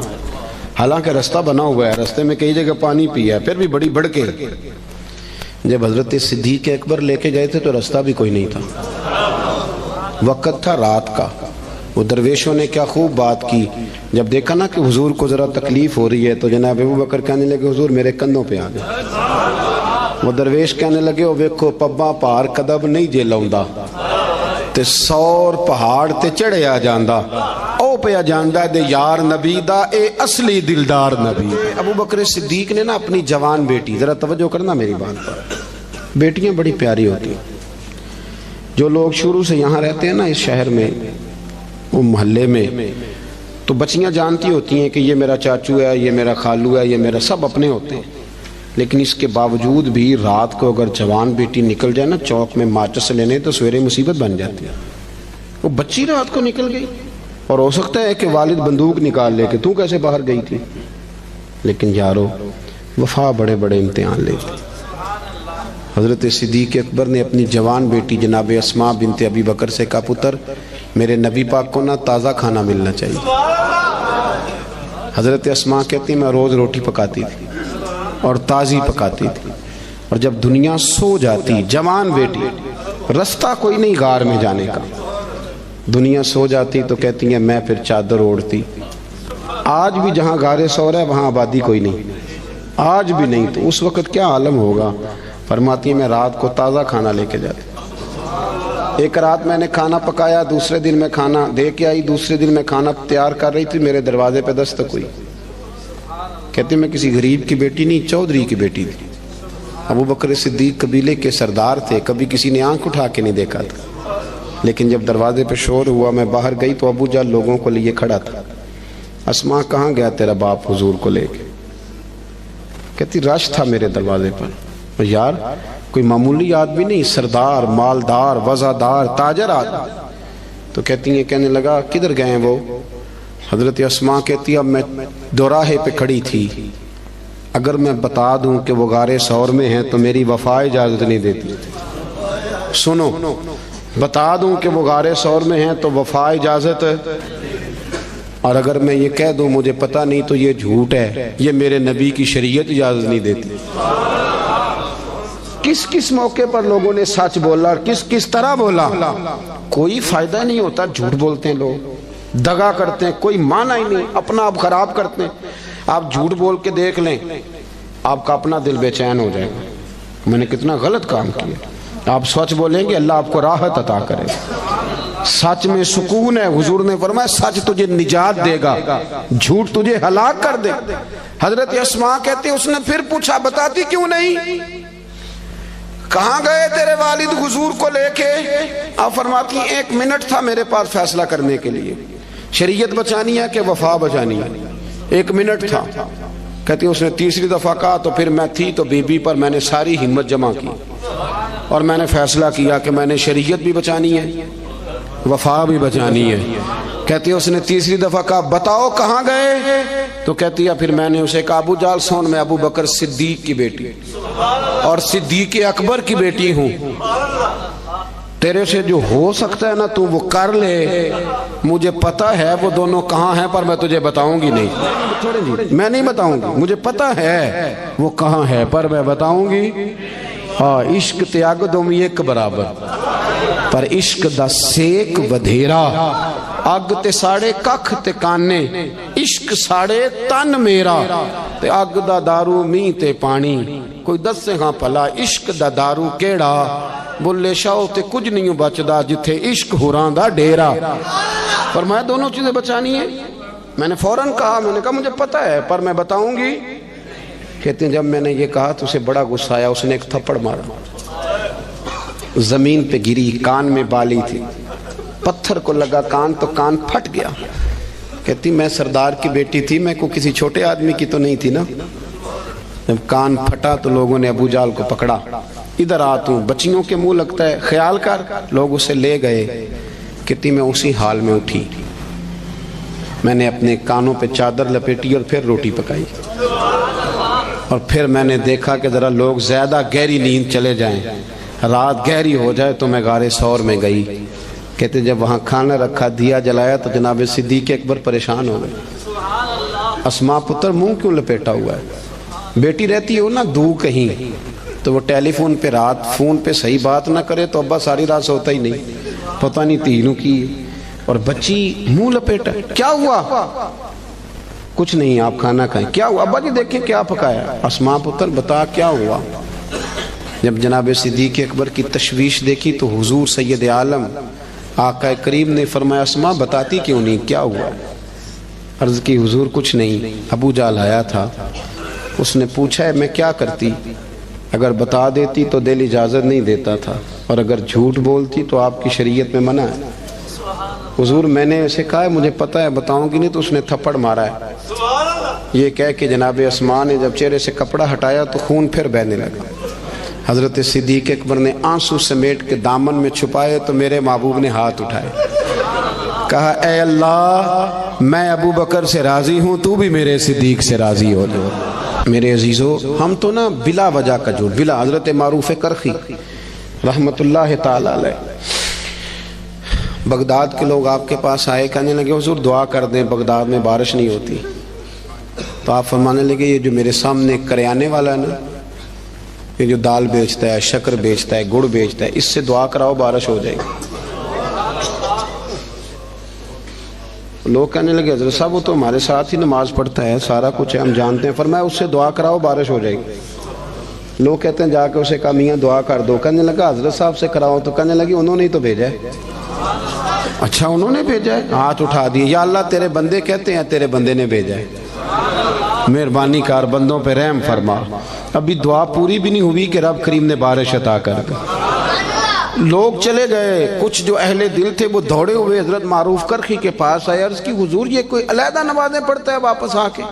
حالانکہ رستہ بنا ہوا ہے، رستے میں کئی جگہ پانی پیا ہے، پھر بھی بڑی بڑھ کے۔ جب حضرت صدیق اکبر لے کے گئے تھے تو رستہ بھی کوئی نہیں تھا، وقت تھا رات کا۔ وہ درویشوں نے کیا خوب بات کی، جب دیکھا نا کہ حضور کو ذرا تکلیف ہو رہی ہے تو جناب ابو بکر کہنے لگے حضور میرے کندھوں پہ آ گئے۔ وہ درویش کہنے لگے او ویکھو پباں پار کدب نہیں جے لاؤندا تے 100 پہاڑ تے چڑھیا جاندا، او پیا جاندا دے یار نبی دا اے اصلی دلدار نبی۔ ابو بکر صدیق نے نا اپنی جوان بیٹی، ذرا توجہ کرنا میری بات پر، بیٹیاں بڑی پیاری ہوتی ہیں۔ جو لوگ شروع سے یہاں رہتے ہیں نا اس شہر میں، وہ محلے میں، تو بچیاں جانتی ہوتی ہیں کہ یہ میرا چاچو ہے، یہ میرا خالو ہے، یہ میرا، سب اپنے ہوتے ہیں، لیکن اس کے باوجود بھی رات کو اگر جوان بیٹی نکل جائے نا چوک میں ماچس لینے تو سویرے مصیبت بن جاتی ہے۔ وہ بچی رات کو نکل گئی اور ہو سکتا ہے کہ والد بندوق نکال لے کہ تو کیسے باہر گئی تھی، لیکن یارو وفا بڑے بڑے امتحان لیتی۔ حضرت صدیق اکبر نے اپنی جوان بیٹی جناب اسماء بنت ابی بکر سے کہا پتر میرے نبی پاک کو نا تازہ کھانا ملنا چاہیے۔ حضرت اسماء کہتی میں روز روٹی پکاتی تھی اور تازی پکاتی تھی، اور جب دنیا سو جاتی، جوان بیٹی، رستہ کوئی نہیں غار میں جانے کا، دنیا سو جاتی تو کہتی ہیں میں پھر چادر اوڑھتی۔ آج بھی جہاں غار ثور ہے وہاں آبادی کوئی نہیں، آج بھی نہیں، تو اس وقت کیا عالم ہوگا؟ فرماتی ہیں میں رات کو تازہ کھانا لے کے جاتی، ایک رات میں نے کھانا پکایا، دوسرے دن میں کھانا دے کے آئی، دوسرے دن میں کھانا تیار کر رہی تھی، میرے دروازے پہ دستک ہوئی. کہتے میں کسی غریب کی بیٹی نہیں، چودھری کی بیٹی تھی. ابو بکر صدیق قبیلے کے سردار تھے، کبھی کسی نے آنکھ اٹھا کے نہیں دیکھا تھا. لیکن جب دروازے پہ شور ہوا، میں باہر گئی تو ابو جان لوگوں کو لیے کھڑا تھا. اسماء کہاں گیا تیرا باپ حضور کو لے کے؟ کہتی رش تھا میرے دروازے پر. یار کوئی معمولی آدمی نہیں، سردار، مالدار، وزادار، تاجر آدمی. تو کہتی ہیں، کہنے لگا کدھر گئے ہیں وہ؟ حضرت اسماء کہتی اب میں دوراہے پہ کھڑی تھی، اگر میں بتا دوں کہ وہ غار ثور میں ہیں تو میری وفا اجازت نہیں دیتی. سنو، بتا دوں کہ وہ غار ثور میں ہیں تو وفا اجازت، اور اگر میں یہ کہہ دوں مجھے پتہ نہیں تو یہ جھوٹ ہے، یہ میرے نبی کی شریعت اجازت نہیں دیتی. کس کس موقع پر لوگوں نے سچ بولا اور کس کس طرح بولا. کوئی فائدہ نہیں ہوتا، جھوٹ بولتے ہیں لوگ، دغا کرتے ہیں، کوئی معنی ہی نہیں، اپنا آپ خراب کرتے ہیں. آپ جھوٹ بول کے دیکھ لیں، آپ کا اپنا دل بے چین ہو جائے گا، میں نے کتنا غلط کام کیا. آپ سچ بولیں گے، اللہ آپ کو راحت عطا کرے. سچ میں سکون ہے. حضور نے فرمایا سچ تجھے نجات دے گا، جھوٹ تجھے ہلاک کر دے. حضرت اسماء کہتے اس نے پھر پوچھا بتاتی کیوں نہیں؟ کہاں گئے تیرے والد حضور کو لے کے؟ آپ فرماتی 1 منٹ تھا میرے پاس فیصلہ کرنے کے لیے، شریعت بچانی ہے کہ وفا بچانی ہے. 1 منٹ تھا. کہتی اس نے تیسری دفعہ کہا تو پھر میں تھی تو بی بی پر میں نے ساری ہمت جمع کی اور میں نے فیصلہ کیا کہ میں نے شریعت بھی بچانی ہے، وفا بھی بچانی ہے. کہتی اس نے تیسری دفعہ کہا بتاؤ کہاں گئے؟ تو کہتی ہے پھر میں نے اسے کہا ابو جال سن، میں ابو بکر صدیق کی بیٹی اور صدیق اکبر کی بیٹی ہوں، تیرے سے جو ہو سکتا ہے نا تو وہ کر لے. مجھے پتا ہے وہ دونوں کہاں ہیں پر میں تجھے بتاؤں گی نہیں، میں نہیں بتاؤں گی. مجھے پتا ہے وہ کہاں ہے پر میں بتاؤں گی. ہاں عشق تے اگ دومی ایک برابر، پر عشق دا سیک ودھیرا. اگ تے ساڑے ککھ تے کانے، عشق ساڑے تن میرا. تے اگ دا دارو می تے پانی، کوئی دسے ہاں پلا عشق دا دارو کیڑا. بلے شاہ تے کچھ نہیں بچدا جتھے عشق ہوراں دا ڈیرا. فرمایا دونوں چیزیں بچانی ہیں. میں نے فوراً کہا، میں نے کہا مجھے پتا ہے پر میں بتاؤں گی. کہتے ہیں جب میں نے یہ کہا تو اسے بڑا غصہ آیا، اس نے ایک تھپڑ مارا، زمین پہ گری، کان میں بالی تھی، پتھر کو لگا کان تو کان پھٹ گیا. کہتی میں سردار کی بیٹی تھی، میں کو کسی چھوٹے آدمی کی تو نہیں تھی نا. جب کان پھٹا تو لوگوں نے ابو جال کو پکڑا، ادھر آ تو بچیوں کے منہ لگتا ہے، خیال کر. لوگ اسے لے گئے. کہتی میں اسی حال میں اٹھی، میں نے اپنے کانوں پہ چادر لپیٹی اور پھر روٹی پکائی، اور پھر میں نے دیکھا کہ ذرا لوگ زیادہ گہری نیند چلے جائیں، رات گہری ہو جائے تو میں غار ثور میں گئی. کہتے جب وہاں کھانا رکھا، دیا جلایا تو جناب صدیق اکبر پریشان ہو گئے. اسماء پتر منہ کیوں لپیٹا ہوا ہے؟ بیٹی رہتی ہو نا دو کہیں تو وہ ٹیلی فون پہ رات فون پہ صحیح بات نہ کرے تو ابا ساری رات سوتا ہی نہیں، پتہ نہیں تینوں کی. اور بچی منہ لپیٹا، کیا ہوا؟ کچھ نہیں، آپ کھانا کھائیں. کیا ہوا ابا جی؟ دیکھیں کیا پکایا. اسماء پتر بتا کیا ہوا. جب جناب صدیق اکبر کی تشویش دیکھی تو حضور سید عالم آقا کریم نے فرمایا اسماء بتاتی کیوں نہیں، کیا ہوا؟ عرض کی حضور کچھ نہیں، ابو جال آیا تھا، اس نے پوچھا ہے میں کیا کرتی، اگر بتا دیتی تو دل اجازت نہیں دیتا تھا، اور اگر جھوٹ بولتی تو آپ کی شریعت میں منع ہے. حضور میں نے اسے کہا ہے مجھے پتہ ہے بتاؤں گی نہیں، تو اس نے تھپڑ مارا ہے. یہ کہہ کے جناب اسماء نے جب چہرے سے کپڑا ہٹایا تو خون پھر بہنے لگا. حضرت صدیق اکبر نے آنسو سمیٹ کے دامن میں چھپائے تو میرے محبوب نے ہاتھ اٹھائے، کہا اے اللہ میں ابو بکر سے راضی ہوں، تو بھی میرے صدیق سے راضی ہو جاؤ. میرے عزیزو ہم تو نا بلا وجہ کا جھوٹ، بلا. حضرت معروف کرخی رحمت اللہ تعالی علیہ، بغداد کے لوگ آپ کے پاس آئے، کہنے لگے حضور دعا کر دیں بغداد میں بارش نہیں ہوتی. تو آپ فرمانے لگے یہ جو میرے سامنے کریانے والا ہے نا، یہ جو دال بیچتا ہے، شکر بیچتا ہے، گڑ بیچتا ہے، اس سے دعا کراؤ بارش ہو جائے گی. لوگ کہنے لگے حضرت صاحب وہ تو ہمارے ساتھ ہی نماز پڑھتا ہے، سارا کچھ ہے، ہم جانتے ہیں. فرمایا اس سے دعا کراؤ بارش ہو جائے گی. لوگ کہتے ہیں جا کے اسے کہا میاں دعا کر دو، کہنے لگا حضرت صاحب سے کراؤ، تو کہنے لگی انہوں نے ہی تو بھیجا ہے۔ اچھا انہوں نے بھیجا ہے؟ ہاتھ اٹھا دیے، یا اللہ تیرے بندے کہتے ہیں تیرے بندے نے بھیجا ہے، مہربانی کار بندوں پہ رحم فرما۔ ابھی دعا پوری بھی نہیں ہوئی کہ رب کریم نے بارش عطا کر دی۔ لوگ چلے گئے، کچھ جو اہل دل تھے وہ دوڑے ہوئے حضرت معروف کرخی کے پاس آئے، عرض کی حضور یہ کوئی علیحدہ نمازیں پڑھتا ہے واپس آ کے،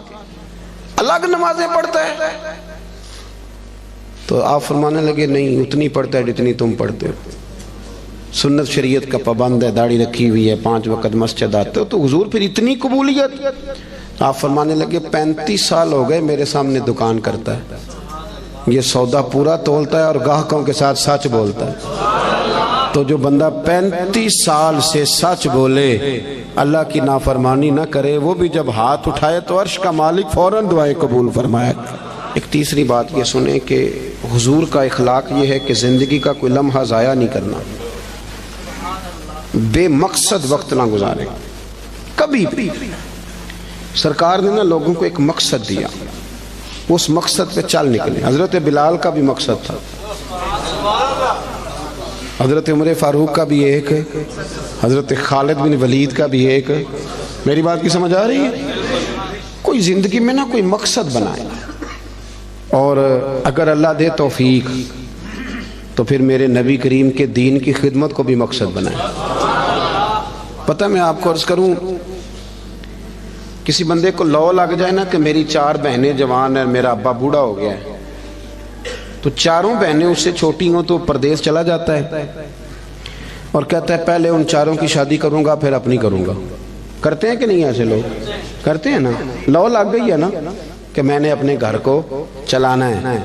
الگ نمازیں پڑھتا ہے؟ تو آپ فرمانے لگے نہیں اتنی پڑھتا ہے جتنی تم پڑھتے ہو، سنت شریعت کا پابند ہے، داڑھی رکھی ہوئی ہے، 5 وقت مسجد آتے ہو، تو حضور پھر اتنی قبولیت؟ آپ فرمانے لگے 35 سال ہو گئے میرے سامنے دکان کرتا ہے، یہ سودا پورا تولتا ہے اور گاہکوں کے ساتھ سچ بولتا ہے۔ تو جو بندہ 35 سال سے سچ بولے، اللہ کی نافرمانی نہ کرے، وہ بھی جب ہاتھ اٹھائے تو عرش کا مالک فوراً دعائیں قبول فرمائے۔ ایک تیسری بات یہ سنیں کہ حضور کا اخلاق یہ ہے کہ زندگی کا کوئی لمحہ ضائع نہیں کرنا، بے مقصد وقت نہ گزارے کبھی بھی۔ سرکار نے نا لوگوں کو ایک مقصد دیا، اس مقصد پہ چل نکلے۔ حضرت بلال کا بھی مقصد تھا، حضرت عمر فاروق کا بھی ایک، حضرت خالد بن ولید کا بھی ایک۔ میری بات کی سمجھ آ رہی ہے؟ کوئی زندگی میں نا کوئی مقصد بنائے، اور اگر اللہ دے توفیق تو پھر میرے نبی کریم کے دین کی خدمت کو بھی مقصد بنائے۔ پتہ میں آپ کو عرض کروں، کسی بندے کو لو لگ جائے نا کہ میری 4 بہنیں جوان ہیں، میرا ابا بوڑھا ہو گیا ہے، تو 4 بہنیں اس سے چھوٹی ہوں تو پردیس چلا جاتا ہے اور کہتا ہے پہلے ان 4 کی شادی کروں گا پھر اپنی کروں گا۔ کرتے ہیں کہ نہیں ایسے لوگ؟ کرتے ہیں نا۔ لو لگ گئی ہے نا کہ میں نے اپنے گھر کو چلانا ہے،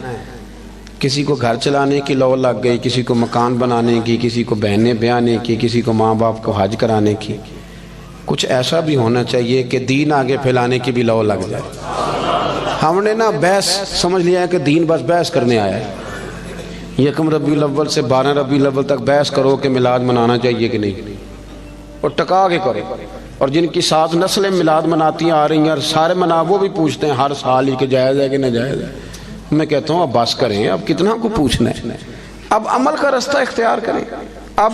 کسی کو گھر چلانے کی لو لگ گئی، کسی کو مکان بنانے کی، کسی کو بہنیں بیانے کی، کسی کو ماں باپ کو حج کرانے کی۔ کچھ ایسا بھی ہونا چاہیے کہ دین آگے پھیلانے کی بھی لو لگ جائے۔ ہم نے نا بحث سمجھ لیا ہے کہ دین بس بحث کرنے آیا ہے، 1 ربیع الاول سے 12 ربیع الاول تک بحث کرو کہ میلاد منانا چاہیے کہ نہیں، اور ٹکا کے کرو۔ اور جن کی 7 نسلیں میلاد مناتی آ رہی ہیں اور سارے منا، وہ بھی پوچھتے ہیں ہر سال ہی کہ جائز ہے کہ ناجائز ہے۔ میں کہتا ہوں اب بس کریں، اب کتنا کو پوچھنا ہے، اب عمل کا رستہ اختیار کریں۔ اب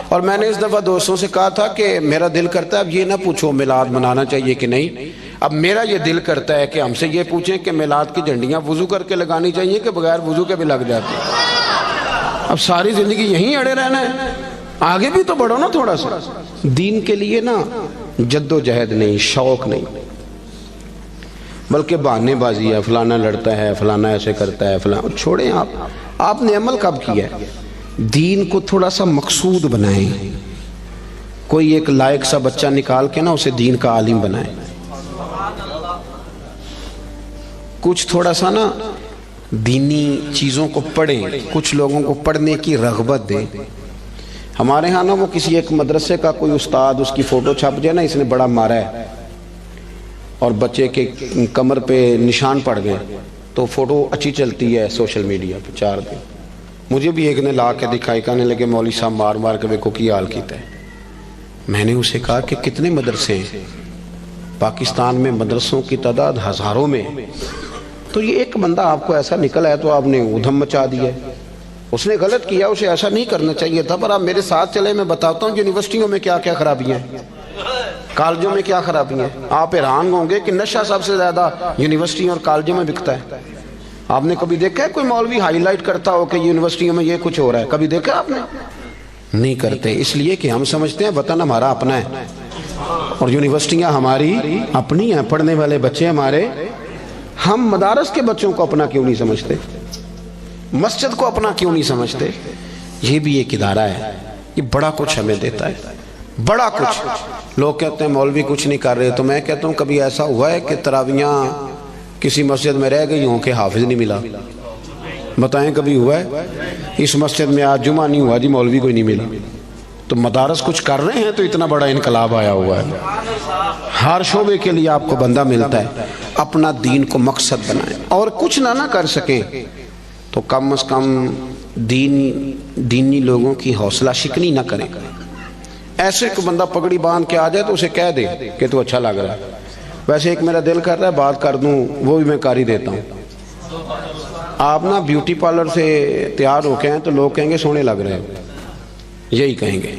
اور میں نے اس دفعہ دوستوں سے کہا تھا کہ میرا دل کرتا ہے اب یہ نہ پوچھو میلاد منانا چاہیے کہ نہیں، اب میرا یہ دل کرتا ہے کہ ہم سے یہ پوچھیں کہ میلاد کی جھنڈیاں وضو کر کے لگانی چاہیے کہ بغیر وضو کے بھی لگ جاتی ہیں۔ اب ساری زندگی یہیں اڑے رہنا ہے، آگے بھی تو بڑھو نا تھوڑا سا۔ دین کے لیے نا جد و جہد نہیں، شوق نہیں، بلکہ بہانے بازی ہے، فلانا لڑتا ہے، فلانا ایسے کرتا ہے، فلانا۔ چھوڑیں آپ نے عمل کب کیا ہے؟ دین کو تھوڑا سا مقصود بنائیں، کوئی ایک لائق سا بچہ نکال کے نا اسے دین کا عالم بنائیں، کچھ تھوڑا سا نا دینی چیزوں کو پڑھیں، کچھ لوگوں کو پڑھنے کی رغبت دیں۔ ہمارے ہاں نا وہ کسی ایک مدرسے کا کوئی استاد، اس کی فوٹو چھپ جائے نا اس نے بڑا مارا ہے اور بچے کے کمر پہ نشان پڑ گئے تو فوٹو اچھی چلتی ہے سوشل میڈیا پہ 4 دن۔ مجھے بھی ایک نے لا کے دکھائی، کہنے لگے مولوی صاحب مار مار کے دیکھو کی حال کیتا ہے۔ میں نے اسے کہا کہ کتنے مدرسے ہیں پاکستان میں؟ مدرسوں کی تعداد ہزاروں میں، تو یہ ایک بندہ آپ کو ایسا نکلا ہے تو آپ نے ادھم مچا دیا ہے۔ اس نے غلط کیا، اسے ایسا نہیں کرنا چاہیے تھا، پر آپ میرے ساتھ چلے، میں بتاتا ہوں یونیورسٹیوں میں کیا کیا خرابیاں ہیں، کالجوں میں کیا خرابیاں ہیں۔ آپ حیران ہوں گے کہ نشہ سب سے زیادہ یونیورسٹیوں اور کالجوں میں بکتا ہے۔ آپ نے کبھی دیکھا ہے کوئی مولوی ہائی لائٹ کرتا ہو کہ یونیورسٹیوں میں یہ کچھ ہو رہا ہے؟ کبھی دیکھا آپ نے؟ نہیں کرتے، اس لیے کہ ہم سمجھتے ہیں وطن ہمارا اپنا ہے اور یونیورسٹیاں ہماری اپنی ہیں، پڑھنے والے بچے ہمارے۔ ہم مدارس کے بچوں کو اپنا کیوں نہیں سمجھتے؟ مسجد کو اپنا کیوں نہیں سمجھتے؟ یہ بھی ایک ادارہ ہے، یہ بڑا کچھ ہمیں دیتا ہے، بڑا کچھ۔ لوگ کہتے ہیں مولوی کچھ نہیں کر رہے، تو میں کہتا ہوں کبھی ایسا ہوا ہے کہ تراویحاں کسی مسجد میں رہ گئی ہوں کہ حافظ نہیں ملا؟ بتائیں کبھی ہوا ہے؟ اس مسجد میں آج جمعہ نہیں ہوا جی، مولوی کوئی نہیں ملا۔ تو مدارس کچھ کر رہے ہیں تو اتنا بڑا انقلاب آیا ہوا ہے۔ ہر شعبے کے لیے آپ کو بندہ ملتا ہے۔ اپنا دین کو مقصد بنائیں، اور کچھ نہ کر سکیں تو کم از کم دینی لوگوں کی حوصلہ شکنی نہ کریں۔ ایسے کوئی بندہ پگڑی باندھ کے آ جائے تو اسے کہہ دے کہ تو اچھا لگ رہا ہے، ویسے ایک میرا دل کر رہا ہے بات کر دوں، وہ بھی میں کر ہی دیتا ہوں۔ آپ نا بیوٹی پارلر سے تیار ہو کے ہیں تو لوگ کہیں گے سونے لگ رہے ہیں، یہی کہیں گے.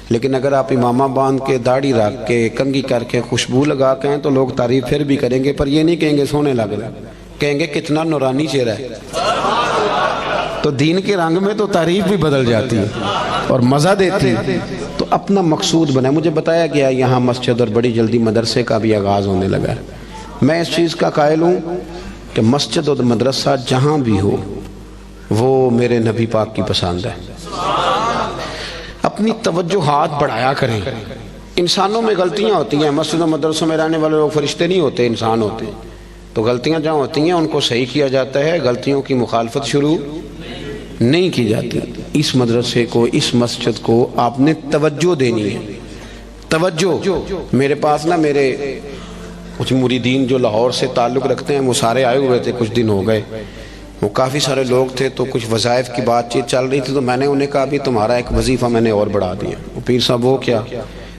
لیکن اگر آپ امامہ باندھ کے، داڑھی رکھ کے، کنگھی کر کے، خوشبو لگا کے ہیں تو لوگ تعریف پھر بھی کریں گے، پر یہ نہیں کہیں گے سونے لگ رہے ہیں، کہیں گے کتنا نورانی چہرہ ہے. تو دین کے رنگ میں تو تعریف بھی بدل جاتی ہے اور مزہ دیتی ہے. تو اپنا مقصود بنائے. مجھے بتایا گیا یہاں مسجد اور بڑی جلدی مدرسے کا بھی آغاز ہونے لگا ہے. میں اس چیز کا قائل ہوں کہ مسجد اور مدرسہ جہاں بھی ہو وہ میرے نبی پاک کی پسند ہے. اپنی توجہات بڑھایا کریں. انسانوں میں غلطیاں ہوتی ہیں. مسجد و مدرسوں میں رہنے والے لوگ فرشتے نہیں ہوتے، انسان ہوتے ہیں. تو غلطیاں جہاں ہوتی ہیں ان کو صحیح کیا جاتا ہے، غلطیوں کی مخالفت شروع نہیں کی جاتی. اس مدرسے کو، اس مسجد کو آپ نے توجہ دینی ہے. توجہ. میرے پاس نا میرے کچھ مریدین جو لاہور سے تعلق رکھتے ہیں وہ سارے آئے ہوئے تھے، کچھ دن ہو گئے. وہ کافی سارے لوگ تھے تو کچھ وظائف کی بات چیت چل رہی تھی. تو میں نے انہیں کہا بھی تمہارا ایک وظیفہ میں نے اور بڑھا دیا. وہ پیر صاحب وہ کیا؟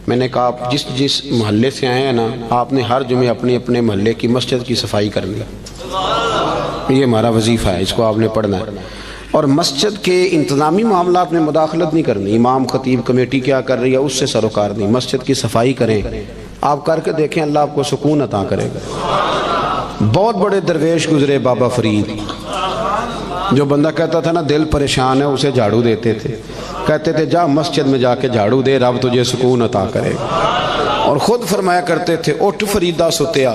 میں نے کہا آپ جس محلے سے آئے ہیں نا، آپ نے ہر جمعے اپنے محلے کی مسجد کی صفائی کرنی. یہ ہمارا وظیفہ ہے، اس کو آپ نے پڑھنا ہے. اور مسجد کے انتظامی معاملات میں مداخلت نہیں کرنی. امام خطیب کمیٹی کیا کر رہی ہے اس سے سروکار نہیں. مسجد کی صفائی کریں. آپ کر کے دیکھیں، اللہ آپ کو سکون عطا کرے گا. بہت بڑے درویش گزرے، بابا فرید. جو بندہ کہتا تھا نا دل پریشان ہے، اسے جھاڑو دیتے تھے. کہتے تھے جا مسجد میں جا کے جھاڑو دے، رب تجھے سکون عطا کرے گا. اور خود فرمایا کرتے تھے اٹھ فریدہ ستیا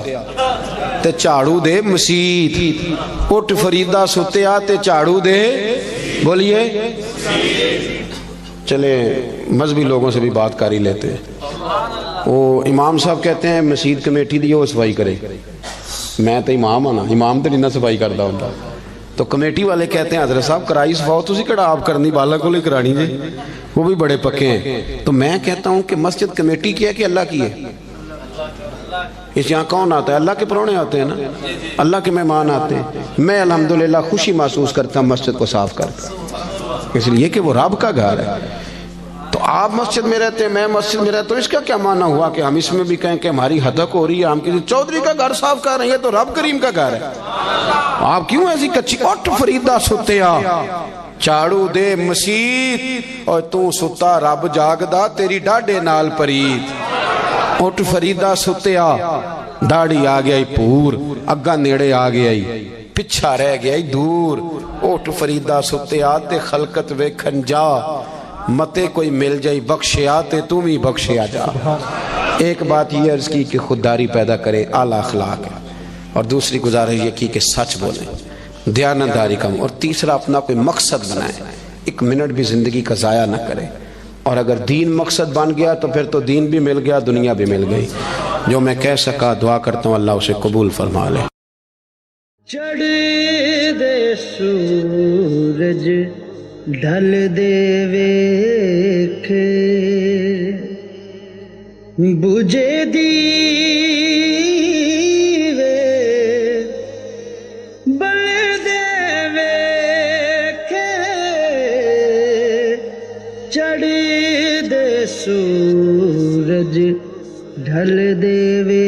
تے جھاڑو دے مسیت. اٹھ فریدہ ستیا تے جھاڑو دے. بولیے. چلے مذہبی لوگوں سے بھی بات کر ہی لیتے ہیں. وہ امام صاحب کہتے ہیں مسجد کمیٹی دی وہ صفائی کرے. میں تو امام ہوں نا، امام تو نہیں نہ صفائی کرتا ہوتا. تو کمیٹی والے کہتے ہیں حضرت صاحب کرائی صفاؤ تسی کڑا آپ کرنی، بالا کو لے کرانی جی. وہ بھی بڑے پکے ہیں. تو میں کہتا ہوں کہ مسجد کمیٹی کی ہے کہ اللہ کی ہے؟ اس یہاں کون آتا ہے؟ اللہ کے پرونے آتے ہیں نا، اللہ کے مہمان آتے ہیں. میں الحمدللہ خوشی محسوس کرتا ہوں مسجد کو صاف کر، اس لیے کہ وہ رب کا گھر ہے. تو آپ مسجد میں رہتے ہیں، میں مسجد میں رہتا ہوں. اس کا کیا معنی ہوا کہ ہم اس میں بھی کہیں کہ ہماری ہدک ہو رہی ہے، ہم کسی چودھری کا گھر صاف کر رہے ہیں؟ تو رب کریم کا گھر ہے. آپ کیوں ایسی کچی؟ اٹھ فریدہ ستیا جھاڑو دے مسیت، اور تو ستا رب جاگدا تیری ڈاڈے نال پرید. اٹھ فریدہ ستیا، داڑھی آ گیا پور، اگا نیڑے آ گیا پچھا رہ گیا دور. اٹھ فریدہ ستیا تے خلقت ویکھن جا، متے کوئی مل جائی بخشیا تے تم ہی بخشیا جا. ایک بات یہ عرض کی کہ خودداری پیدا کرے، اعلیٰ اخلاق ہے. اور دوسری گزارش یہ کی کہ سچ بولیں، دیانتداری کم. اور تیسرا اپنا کوئی مقصد بنائیں، ایک منٹ بھی زندگی کا ضائع نہ کرے. اور اگر دین مقصد بن گیا تو پھر تو دین بھی مل گیا، دنیا بھی مل گئی. جو میں کہہ سکا دعا کرتا ہوں اللہ اسے قبول فرما لے. چڑھ دے سورج ڈھل دے ویکھے، بجھے دیوے بل دے ویکھے. چڑھ دے سورج ڈھل دے ویکھے.